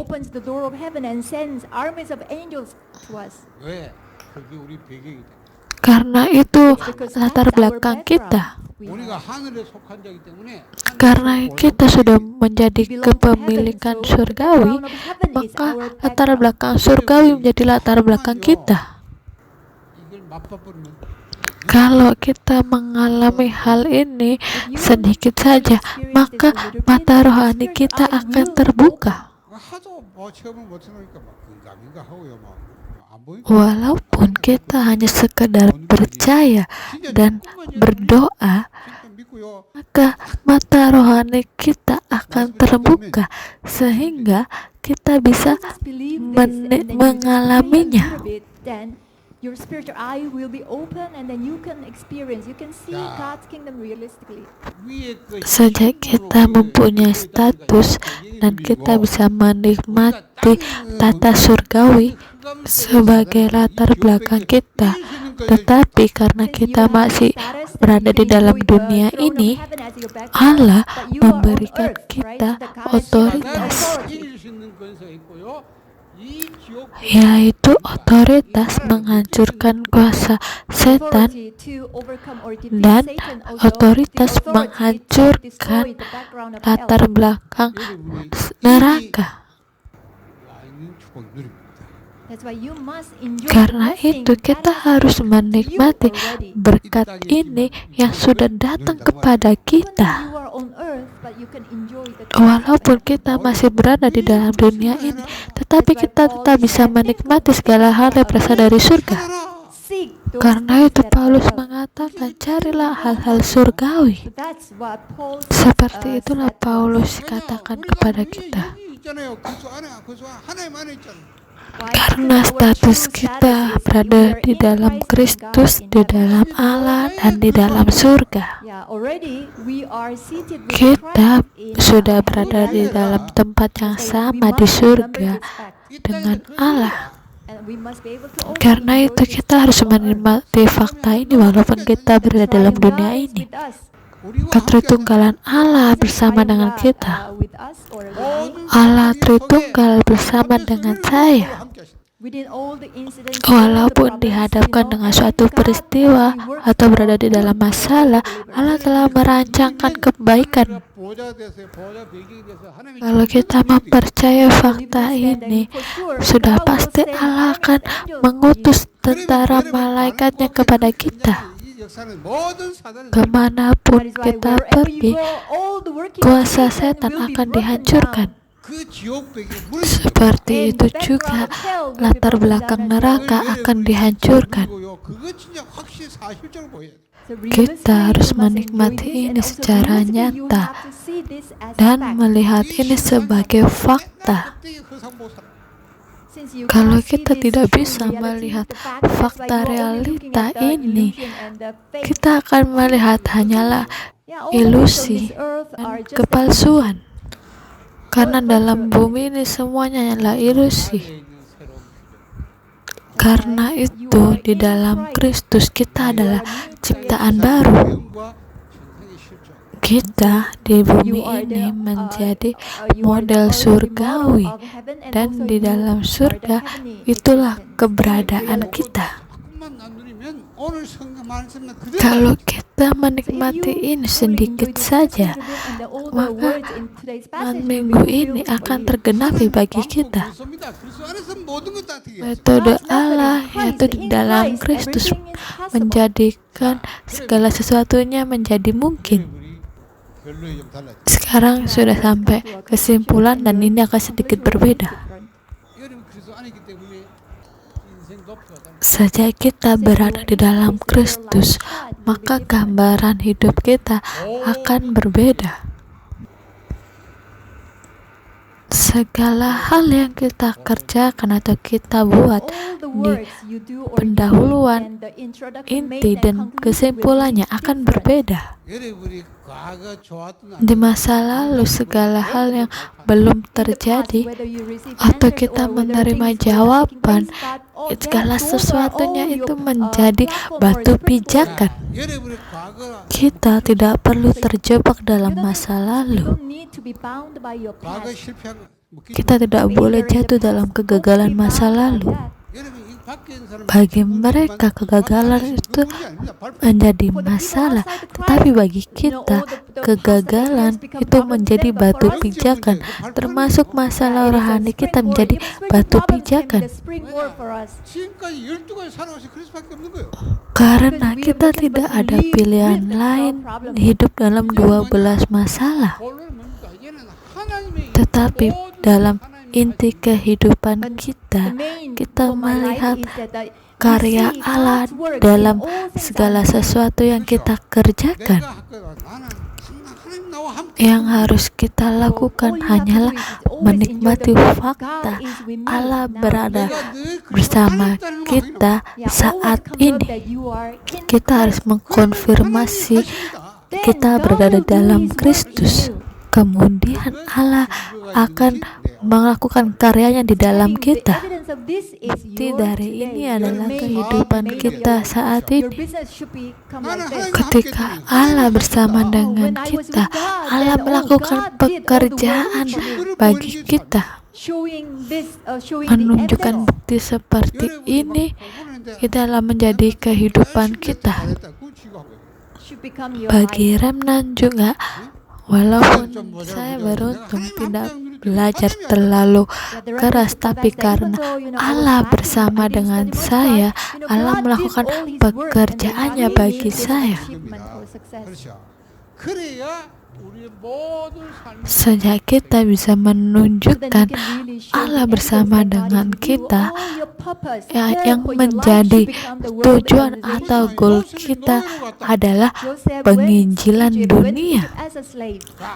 왜? 그게 우리 배경이다. Karena itu latar belakang kita. 우리가 하늘에 속한 자이기 때문에 Karena kita sudah menjadi kepemilikan surgawi, maka latar belakang surgawi menjadi latar belakang kita. 이걸 맛봐버리면 Kalau kita mengalami hal ini sedikit saja, maka mata rohani kita akan terbuka. 하도 뭐 체험을 못해놓으니까 막 긴가민가 하고요, 안 보이니까. Walaupun kita hanya sekedar percaya dan berdoa, 진짜 믿고요. maka mata rohani kita akan terbuka sehingga kita bisa mengalaminya. Your spiritual eye will be open, and then you can experience, you can see God's kingdom realistically. 위에 그 Sejak kita mempunyai status dan kita bisa menikmati tata surgawi sebagai latar belakang kita, tetapi karena kita masih berada di dalam dunia ini, Allah memberikan kita otoritas, 이길 수 있는 권세가 있고요. 이 지옥 yaitu otoritas menghancurkan kuasa setan dan otoritas menghancurkan latar belakang neraka. 있는 축복을 누립니다. Karena itu kita harus menikmati berkat ini yang sudah datang kepada kita. Walaupun kita masih berada di dalam dunia ini, tetapi kita tetap bisa menikmati segala hal yang berasal dari surga. Karena itu Paulus mengatakan, carilah hal-hal surgawi. Seperti itulah Paulus katakan kepada kita. 있잖아요. 그리스도 하나님 안에 있잖아요. Karena status kita berada di dalam Kristus, di dalam Allah, dan di dalam surga. Kita sudah berada di dalam tempat yang sama di surga dengan Allah. Karena itu kita harus menikmati fakta ini walaupun kita berada dalam dunia ini. Ketritunggalan Allah bersama dengan kita. Allah Tritunggal bersama dengan saya. Walaupun dihadapkan dengan suatu peristiwa atau berada di dalam masalah, Allah telah merancangkan kebaikan. Kalau kita mempercayai fakta ini, sudah pasti Allah akan mengutus tentara malaikatnya kepada kita. 역사는 모든 사단의 Kemanapun That is why kita wherever pergi, you go, all the working of kuasa Satan setan will be akan broken dihancurkan. down. 그 지옥백이 무너지고 Seperti And itu the background juga of hell will be latar broken belakang down as well. neraka akan dihancurkan. 그거 진짜 확실히 사실적으로 보여야 돼. So Kita harus realistically, you must menikmati enjoy ini this, and also secara realistically, you nyata have to see this as dan fact. melihat ini sebagai fakta. Since you Kalau cannot see kita this tidak true bisa reality, melihat the fact, that's why fakta you are only looking realita at the ini, illusion and the fake. kita akan melihat hanyalah Yeah, all the things on ilusi this earth are dan just an kepalsuan. Karena dalam bumi ini semuanya adalah ilusi. Karena itu di dalam Kristus kita adalah ciptaan baru. Kita di bumi ini menjadi model surgawi, dan di dalam surga itulah keberadaan kita. Kalau kita menikmati ini sedikit saja, maka minggu ini akan tergenapi bagi kita. Metode Allah yaitu di dalam Kristus menjadikan segala sesuatunya menjadi mungkin. Sekarang sudah sampai kesimpulan dan ini akan sedikit berbeda. Sejak kita berada di dalam Kristus, maka gambaran hidup kita akan berbeda. Segala hal yang kita kerjakan atau kita buat di pendahuluan, inti dan kesimpulannya akan berbeda. Di masa lalu segala hal yang belum terjadi atau kita menerima jawaban, segala sesuatunya itu menjadi batu pijakan. Kita tidak perlu terjebak dalam masa lalu. Kita tidak boleh jatuh dalam kegagalan masa lalu. Bagi mereka kegagalan itu menjadi masalah, tetapi bagi kita kegagalan itu menjadi batu pijakan, termasuk masalah rohani kita menjadi batu pijakan. Karena kita tidak ada pilihan lain hidup dalam 12 masalah. Tetapi dalam inti kehidupan kita, kita melihat karya Allah dalam segala sesuatu yang kita kerjakan. Yang harus kita lakukan hanyalah menikmati fakta Allah berada bersama kita saat ini. Kita harus mengkonfirmasi kita berada dalam Kristus. Kemudian Allah akan melakukan karyanya di dalam kita. Bukti dari ini adalah kehidupan kita saat ini. Ketika Allah bersama dengan kita, Allah melakukan pekerjaan bagi kita. Menunjukkan bukti seperti ini, itu adalah menjadi kehidupan kita. Bagi remnant juga, walaupun saya beruntung tidak belajar terlalu keras, tapi karena Allah bersama dengan saya, Allah melakukan pekerjaannya bagi saya. Sejak kita bisa menunjukkan Allah bersama dengan kita, yang menjadi tujuan atau goal kita adalah penginjilan dunia.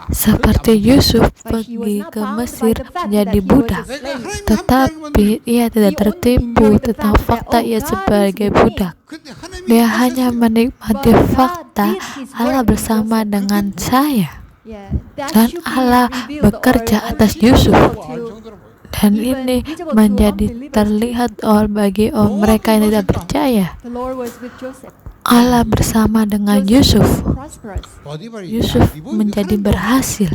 Seperti Yusuf pergi ke Mesir menjadi budak, tetapi ia tidak tertipu tentang fakta ia sebagai budak. Dia hanya menikmati fakta Allah bersama dengan saya, dan Allah bekerja atas Yusuf. Dan ini menjadi terlihat bagi mereka yang tidak percaya. Allah bersama dengan Yusuf. Yusuf menjadi berhasil.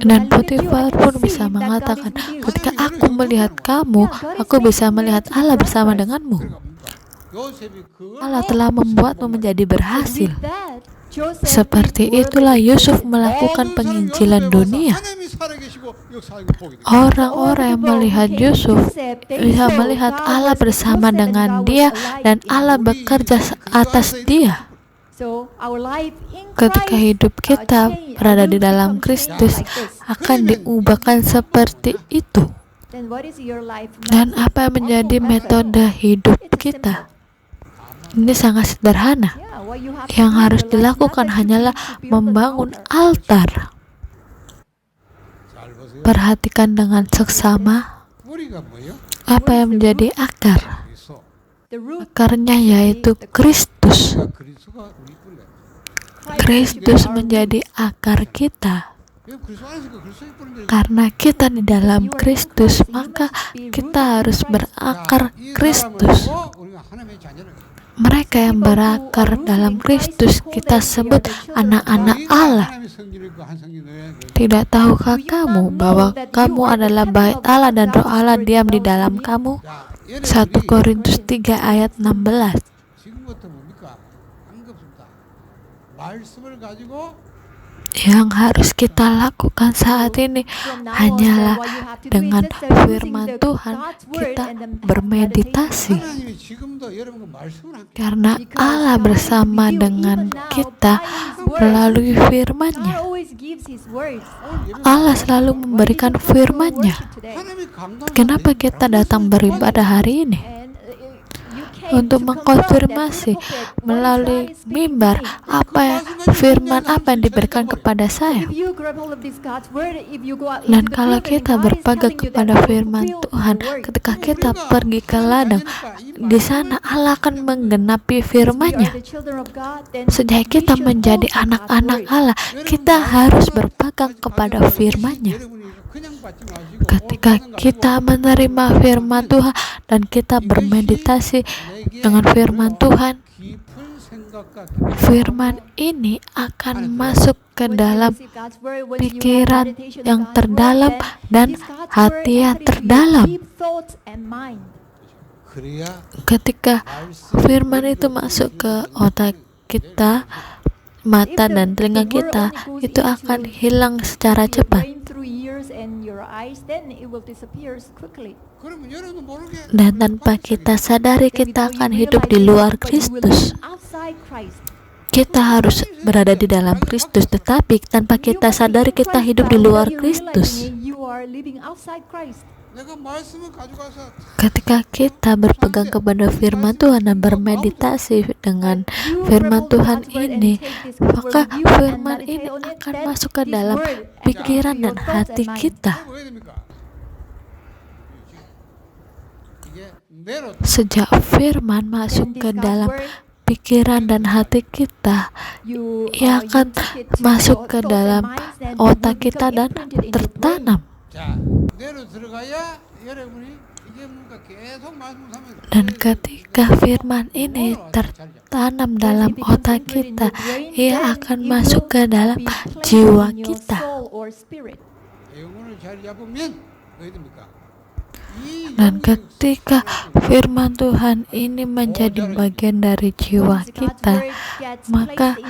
Dan Potifar pun bisa mengatakan, ketika aku melihat kamu, aku bisa melihat Allah bersama denganmu. Allah telah membuatmu menjadi berhasil. Seperti itulah Yusuf melakukan penginjilan dunia. Orang-orang yang melihat Yusuf bisa melihat Allah bersama dengan dia dan Allah bekerja atas dia. Ketika hidup kita berada di dalam Kristus akan diubahkan seperti itu. Dan apa yang menjadi metode hidup kita? Ini sangat sederhana. Yang harus dilakukan hanyalah membangun altar. Perhatikan dengan seksama apa yang menjadi akar. Akarnya yaitu Kristus. Kristus menjadi akar kita. Karena kita di dalam Kristus, maka kita harus berakar Kristus. Mereka yang berakar dalam Kristus kita sebut anak-anak Allah. Tidak tahukah kamu bahwa kamu adalah bait Allah dan Roh Allah diam di dalam kamu? 1 Korintus 3 ayat 16. Yang harus kita lakukan saat ini hanyalah dengan firman Tuhan kita bermeditasi. Karena Allah bersama dengan kita melalui firman-Nya. Allah selalu memberikan firman-Nya. Kenapa kita datang beribadah hari ini? Untuk mengkonfirmasi melalui mimbar firman apa yang diberikan kepada saya. Dan kalau kita berpegang kepada firman Tuhan, ketika kita pergi ke ladang, di sana Allah akan menggenapi firman-Nya. Sejak kita menjadi anak-anak Allah, kita harus berpegang kepada firman-Nya. Ketika kita menerima firman Tuhan dan kita bermeditasi dengan firman Tuhan, firman ini akan masuk ke dalam pikiran yang terdalam dan hati yang terdalam. Ketika firman itu masuk ke otak kita, mata dan telinga kita, itu akan hilang secara cepat. Dan tanpa kita sadari kita akan hidup di luar Kristus. Kita harus berada di dalam Kristus, tetapi tanpa kita sadari kita hidup di luar Kristus. Ketika kita berpegang kepada firman Tuhan dan bermeditasi dengan firman Tuhan ini, maka firman ini akan masuk ke dalam pikiran dan hati kita. Sejak firman masuk ke dalam pikiran dan hati kita, ia akan masuk ke dalam otak kita dan tertanam. Dan ketika firman ini tertanam dalam otak kita, ia akan masuk ke dalam jiwa kita. Dan ketika firman Tuhan ini menjadi bagian dari jiwa kita, maka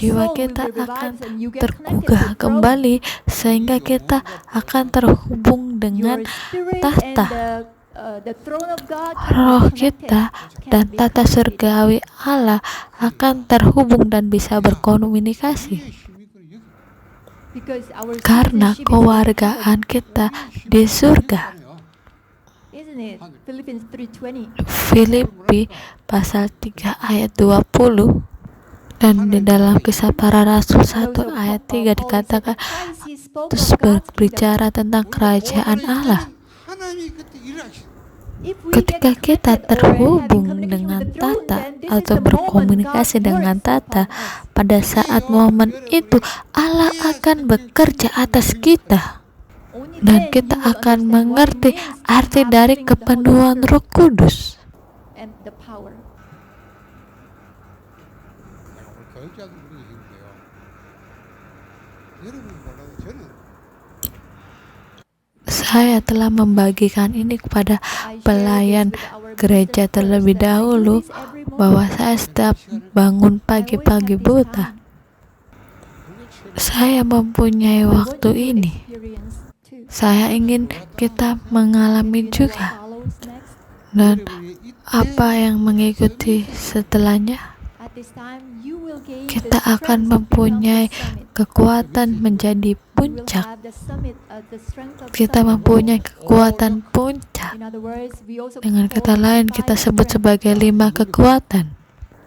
jiwa kita akan tergugah kembali sehingga kita akan terhubung dengan tahta roh kita, dan tata surgawi Allah akan terhubung dan bisa berkomunikasi. Karena kewargaan kita di surga. Filipi pasal 3 ayat 20, dan di dalam Kisah Para Rasul 1 ayat 3 dikatakan terus berbicara tentang kerajaan Allah. Ketika kita terhubung dengan Tata atau berkomunikasi dengan Tata, pada saat momen itu Allah akan bekerja atas kita dan kita akan mengerti arti dari kepenuhan Roh Kudus. Saya telah membagikan ini kepada pelayan gereja terlebih dahulu, bahwa saya setiap bangun pagi-pagi buta Saya mempunyai I want waktu you to ini. experience too. Saya ingin kita mengalami You know what juga. follows next? Dan apa yang mengikuti setelahnya, At this time, you will gain kita the akan strength to mempunyai become the summit. kekuatan menjadi You will puncak. have the summit, the strength of Kita summit. mempunyai kekuatan puncak. In other words, we also Dengan call kata it lain, five kita sebut strengths. sebagai 5 kekuatan.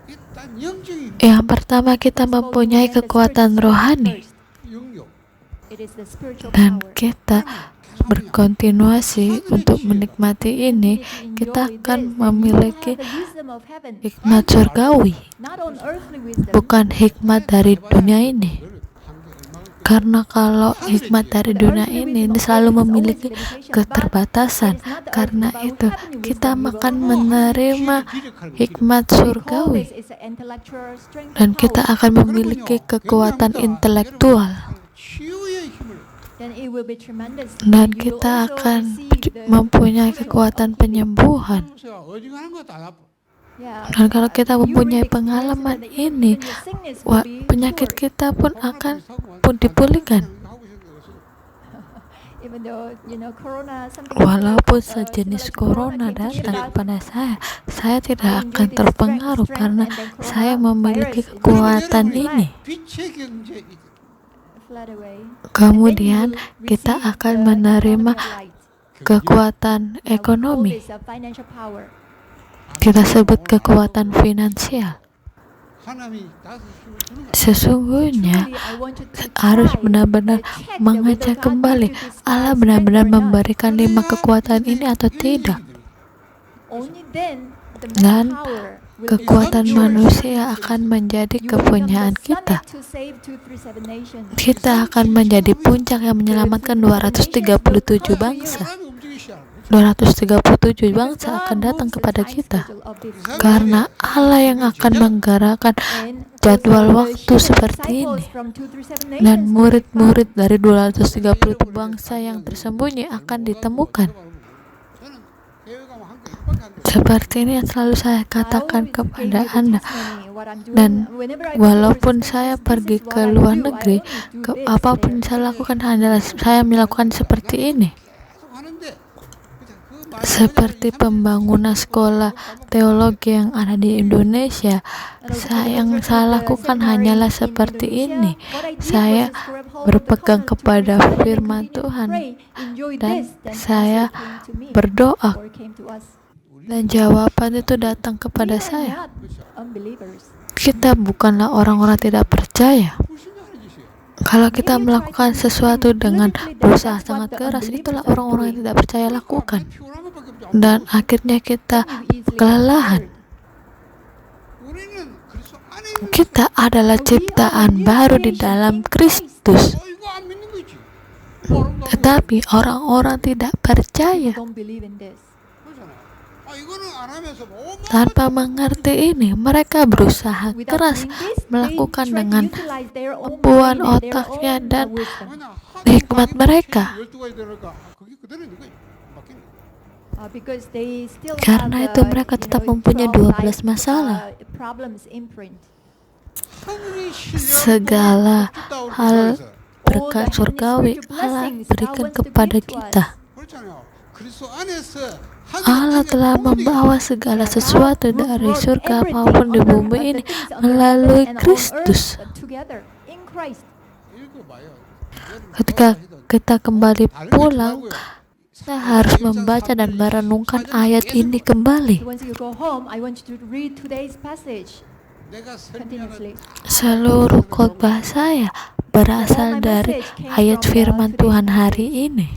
일단 영적인 Yang pertama, kita First of all, you mempunyai will get the kekuatan spiritual rohani. strength first. 영역. It is the spiritual Dan power. kita berkontinuasi untuk menikmati ini, kita akan memiliki hikmat surgawi, bukan hikmat dari dunia ini. Karena kalau hikmat dari dunia ini selalu memiliki keterbatasan. Karena itu kita akan menerima hikmat surgawi dan kita akan memiliki kekuatan intelektual. Dan kita akan mempunyai kekuatan penyembuhan. Dan kalau kita mempunyai pengalaman ini, penyakit kita pun akan dipulihkan. Walaupun sejenis corona datang kepada saya tidak akan terpengaruh karena saya memiliki kekuatan ini. Kemudian kita akan menerima kekuatan ekonomi. Kita sebut kekuatan finansial. Sesungguhnya harus benar-benar mengecek kembali Allah benar-benar memberikan 5 kekuatan ini atau tidak. Dan kekuatan manusia akan menjadi kepunyaan kita. Kita akan menjadi puncak yang menyelamatkan 237 bangsa. 237 bangsa akan datang kepada kita. Karena Allah yang akan menggerakkan jadwal waktu seperti ini. Dan murid-murid dari 237 bangsa yang tersembunyi akan ditemukan. Seperti ini yang selalu saya katakan kepada Anda. Dan walaupun saya pergi ke luar negeri, apapun yang saya lakukan adalah saya melakukan seperti ini. Seperti pembangunan sekolah teologi yang ada di Indonesia, yang saya lakukan hanyalah seperti ini. Saya berpegang kepada firman Tuhan dan saya berdoa. Dan jawaban itu datang kepada saya. Kita bukanlah orang-orang tidak percaya. Kalau kita melakukan sesuatu dengan berusaha sangat keras, itulah orang-orang yang tidak percaya lakukan. Dan akhirnya kita kelelahan. Kita adalah ciptaan baru di dalam Kristus. Tetapi orang-orang tidak percaya. Tanpa mengerti ini, mereka berusaha keras melakukan dengan kemampuan otaknya dan hikmat mereka. Karena itu mereka tetap mempunyai 12 masalah. Segala hal berkat surgawi Allah berikan kepada kita. Allah telah membawa segala sesuatu dari surga maupun di bumi ini melalui Kristus. Ketika kita kembali pulang, kita harus membaca dan merenungkan ayat ini kembali. Seluruh khotbah saya berasal dari ayat firman Tuhan hari ini.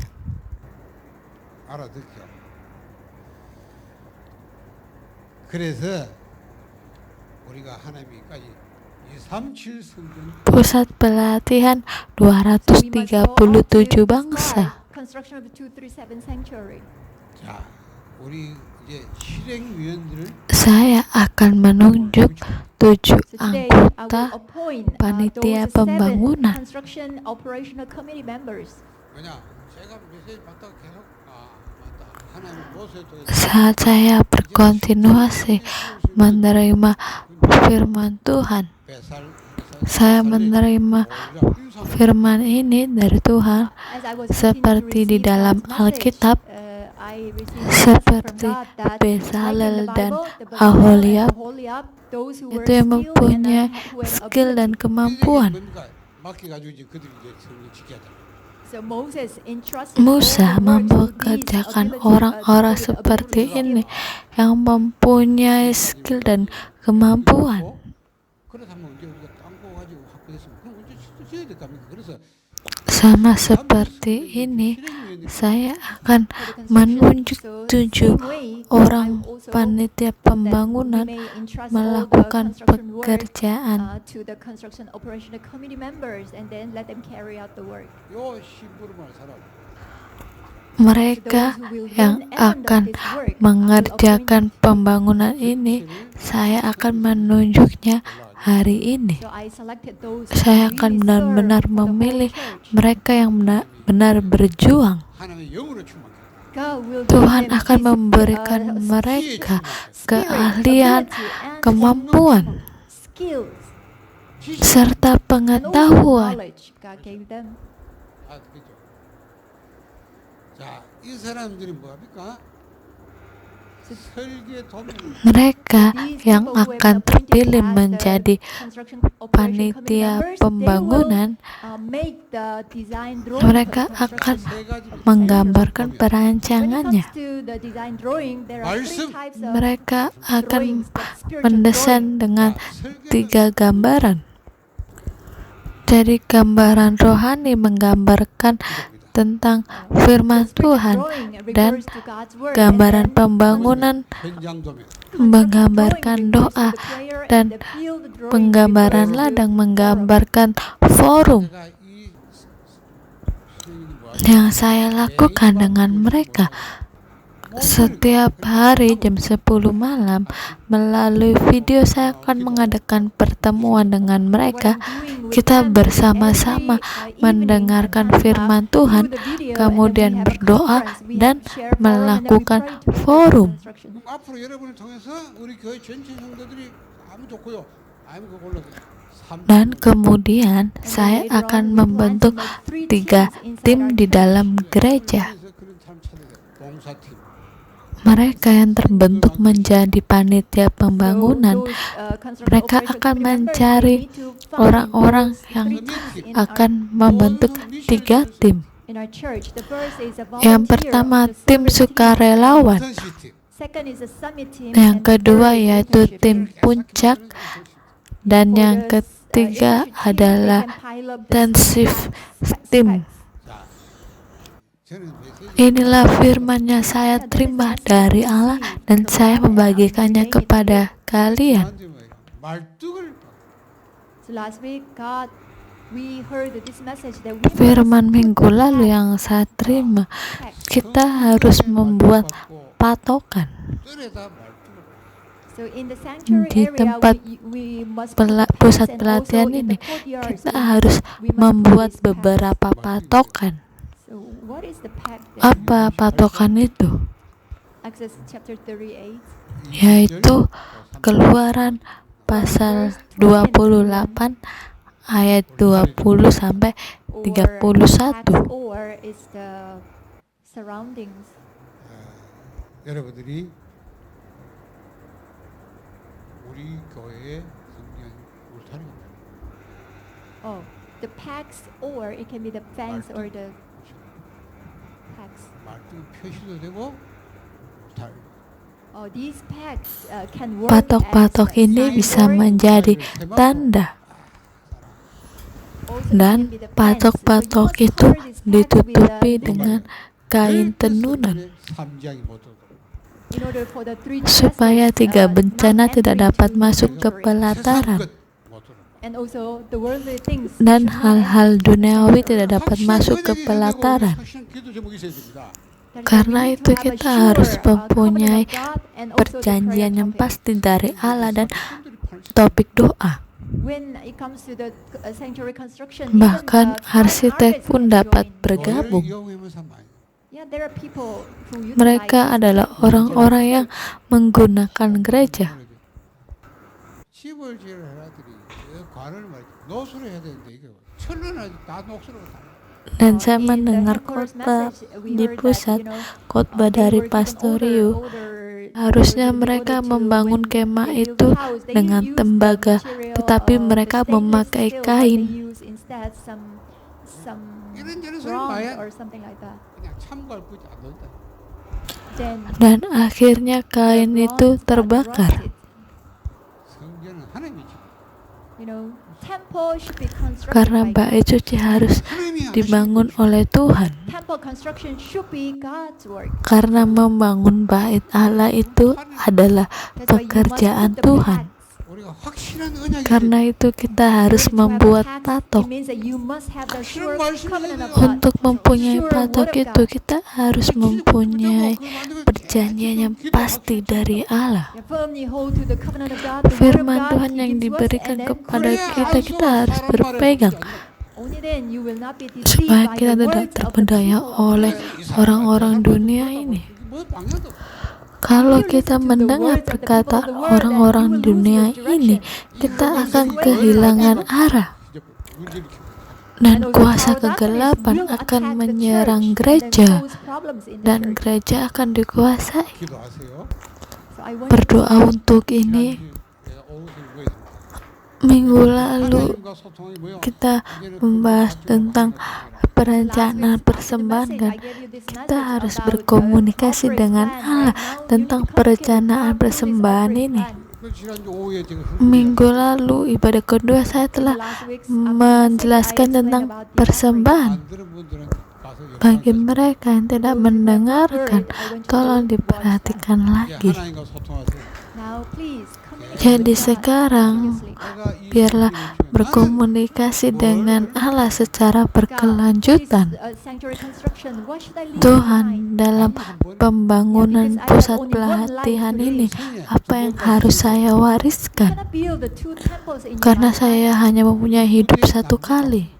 Pusat pelatihan 237 bangsa. Saya akan menunjuk 7 anggota panitia pembangunan. Saat saya berkontinuasi menerima firman Tuhan Saya menerima firman ini dari Tuhan As I was seperti di dalam Alkitab, seperti Bezalel dan Aholiab, itu yang mempunyai skill dan kemampuan. Musa mempekerjakan orang-orang seperti ini yang mempunyai skill dan kemampuan. Sama seperti ini, saya akan menunjuk 7 orang panitia pembangunan melakukan pekerjaan. Mereka yang akan mengerjakan pembangunan ini, saya akan menunjuknya hari ini. Saya akan benar-benar memilih mereka yang benar-benar berjuang. Tuhan akan memberikan mereka keahlian, kemampuan, serta pengetahuan. Mereka yang akan terpilih menjadi panitia pembangunan, mereka akan menggambarkan perancangannya. Mereka akan mendesain dengan 3 gambaran. Jadi gambaran rohani menggambarkan tentang firman Tuhan, dan gambaran pembangunan menggambarkan doa, dan penggambaran ladang menggambarkan forum. Yang saya lakukan dengan mereka setiap hari jam 10 malam melalui video, saya akan mengadakan pertemuan dengan mereka. Kita bersama-sama mendengarkan firman Tuhan, kemudian berdoa dan melakukan forum. Dan kemudian saya akan membentuk 3 tim di dalam gereja. Mereka yang terbentuk menjadi panitia pembangunan, mereka akan mencari orang-orang yang akan membentuk 3 tim. Yang pertama, tim sukarelawan. Yang kedua yaitu tim puncak. Dan yang ketiga adalah intensive team. Inilah firman yang saya terima dari Allah dan saya membagikannya kepada kalian. Firman minggu lalu yang saya terima, kita harus membuat patokan. Di tempat pusat pelatihan ini, kita harus membuat beberapa patokan. Apa patokan itu? Yaitu Keluaran pasal 28 ayat 20 sampai 31. 여러분들이 우리 교회의 성경 울타리입니다. Oh, the packs, or it can be the fence or the packs. 말뚝 표시도 되고 울타리. Oh, these packs can work Patok-patok ini bisa menjadi tanda, dan patok-patok itu ditutupi dengan kain tenunan supaya 3 bencana tidak dapat masuk ke pelataran, dan hal-hal duniawi tidak dapat masuk ke pelataran. Karena itu kita harus mempunyai perjanjian yang pasti dari Allah dan topik doa. Bahkan arsitek pun dapat bergabung. Mereka adalah orang-orang yang menggunakan gereja. 집을 지을 해라들이 관을 말이지 노수를 해야 되는데 이게 천년을 다 녹수로 다. Dan saya mendengar khotbah di pusat, khotbah dari Pastor Yu. Harusnya mereka membangun kemah itu dengan tembaga, tetapi mereka memakai kain. 이런저런 소리 봐야 or something like that. 그냥 참고할 뿐이 안 된다. Then Dan akhirnya kain itu terbakar. 성전은 하나님이 지금 you know, temple should be constructed Karena by bait suci harus 하나님이 dibangun oleh Tuhan. temple construction should be God's work. Karena membangun bait Allah itu adalah That's why you must pekerjaan put the Tuhan. pacts. 우리가 확실한 언약이 Karena itu kita harus In order to have a membuat pact, patok. it means that you must have the sure 말씀이 covenant of 있어야 God. Untuk mempunyai Sure patok word of itu God. kita harus mempunyai perjanjian yang pasti dari Allah. You firmly hold to the covenant of God, the word of Firman God Tuhan He yang gives to us, diberikan and then kepada 그래야 kita harus berpegang only then you will not be deceived supaya by kita the tidak words of the terpedaya people. oleh orang-orang dunia ini. 뭐 방해도 Kalau kita mendengar perkataan orang-orang dunia ini, kita akan kehilangan arah. 문제를 Dan kuasa kegelapan akan menyerang gereja, dan gereja akan dikuasai. 기도하세요. Berdoa untuk ini. 내가 옷을 입어야 됩니다. Minggu lalu 하나님과 소통이 뭐요? kita membahas tentang perencanaan persembahan, dan kita harus berkomunikasi dengan Allah tentang perencanaan persembahan ini. 그 지난주 오후에 제가 Minggu lalu ibadah kedua saya telah menjelaskan tentang persembahan. 안 들은 분들은 가서 Bagi mereka yang tidak mendengarkan, tolong diperhatikan lagi. 하나님과 소통하세요. Jadi sekarang biarlah berkomunikasi dengan Allah secara berkelanjutan. Tuhan, dalam pembangunan pusat pelatihan ini, apa yang harus saya wariskan? Karena saya hanya mempunyai hidup satu kali.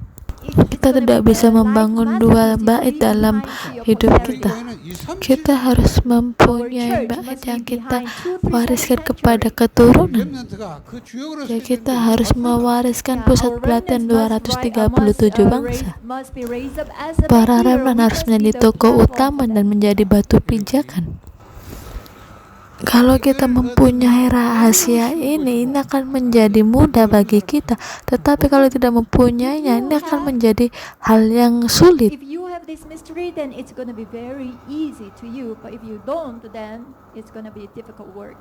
Kita tidak bisa membangun dua bait dalam hidup kita. Kita harus mempunyai bait yang kita wariskan kepada keturunan. Ya, kita harus mewariskan pusat pelatihan 237 bangsa. Para remnant harus menjadi tokoh utama dan menjadi batu pijakan. Kalau kita mempunyai rahasia ini akan menjadi mudah bagi kita. Tetapi kalau tidak mempunyainya, ini akan menjadi hal yang sulit. If you have this mystery, then it's going to be very easy to you. But if you don't, then it's going to be difficult work.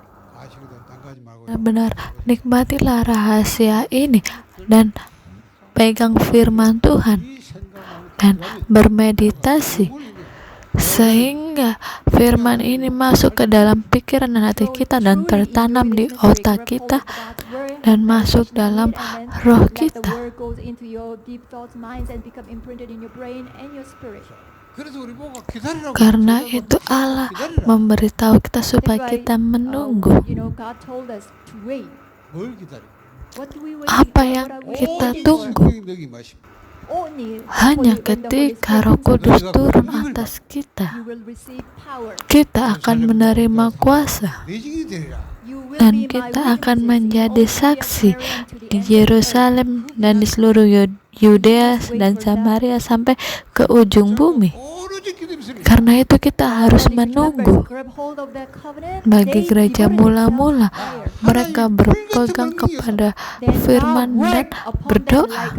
Benar, nikmatilah rahasia ini dan pegang firman Tuhan dan bermeditasi sehingga firman ini masuk ke dalam pikiran dan hati kita dan tertanam di otak kita dan masuk dalam roh kita. Karena itu Allah memberitahu kita supaya kita menunggu. Apa yang kita tunggu? Hanya ketika Roh Kudus turun atas kita, kita akan menerima kuasa dan kita akan menjadi saksi di Yerusalem dan di seluruh Yudea dan Samaria sampai ke ujung bumi. Karena itu kita harus menunggu. Bagi gereja mula-mula, mereka berpegang kepada firman dan berdoa.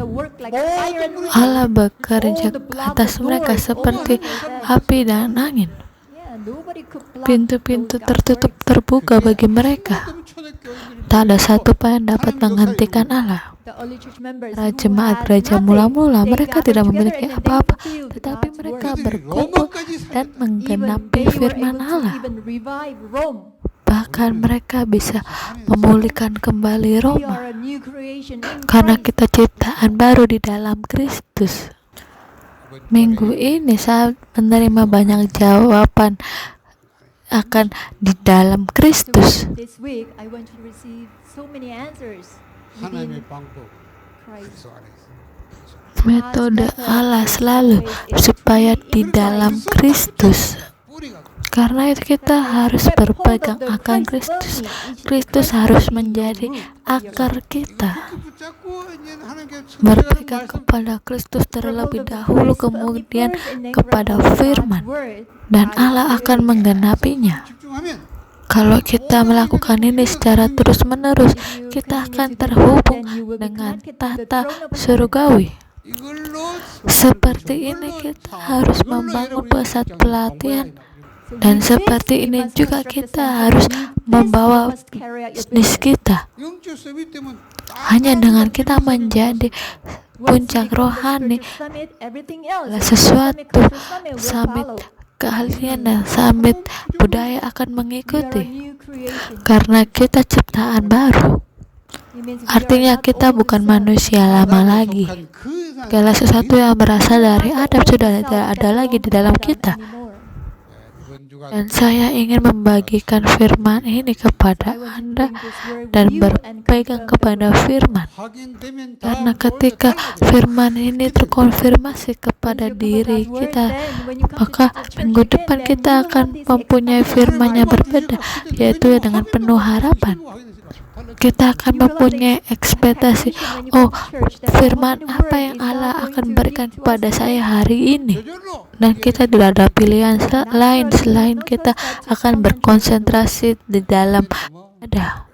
Allah bekerja atas mereka seperti api dan angin. Pintu-pintu tertutup terbuka bagi mereka. Tak ada satu pun yang dapat menggantikan Allah. Para jemaat gereja mula-mula, mereka tidak memiliki apa-apa, tetapi mereka berkumpul dan menggenapi firman Allah. Bahkan mereka bisa memulihkan kembali Roma, karena kita ciptaan baru di dalam Kristus. Minggu ini saya menerima banyak jawaban akan di dalam Kristus. Metode Allah selalu supaya di dalam Kristus Karena itu kita harus berpegang akan Kristus. Kristus harus menjadi akar kita. Berpegang kepada Kristus terlebih dahulu, kemudian kepada firman, dan Allah akan menggenapinya. Kalau kita melakukan ini secara terus-menerus, kita akan terhubung dengan tahta surgawi. Seperti ini kita harus membangun pusat pelatihan, dan seperti ini juga kita harus membawa bisnis kita. Hanya dengan kita menjadi puncak rohani, sesuatu summit keahlian dan summit budaya akan mengikuti, karena kita ciptaan baru. Artinya kita bukan manusia lama lagi. Segala sesuatu yang berasal dari Adam sudah tidak ada lagi di dalam kita. Dan saya ingin membagikan firman ini kepada Anda dan berpegang kepada firman. Karena ketika firman ini terkonfirmasi kepada diri kita, maka minggu depan kita akan mempunyai firman yang berbeda, yaitu dengan penuh harapan. Kita akan mempunyai ekspektasi, oh, firman apa yang Allah akan berikan kepada saya hari ini. Dan kita tidak ada pilihan lain selain kita akan berkonsentrasi di dalam ibadah.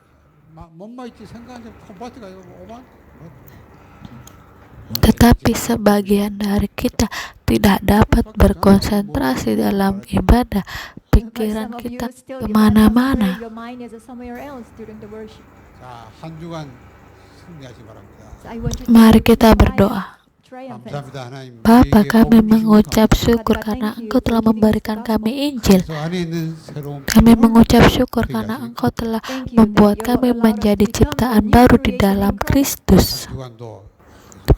Tetapi sebagian dari kita tidak dapat berkonsentrasi dalam ibadah. Pikiran kita kemana-mana. Mari kita berdoa. Bapa, kami mengucap syukur karena Engkau telah memberikan kami Injil. Kami mengucap syukur karena Engkau telah membuat kami menjadi ciptaan baru di dalam Kristus.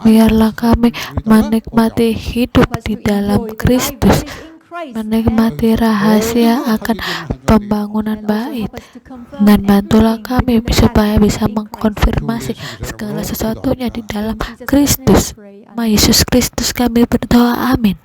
Biarlah kami menikmati hidup di dalam Kristus, menikmati rahasia akan pembangunan bait, dan bantulah kami supaya bisa mengkonfirmasi segala sesuatunya di dalam Kristus. Nama Yesus Kristus kami berdoa, amin.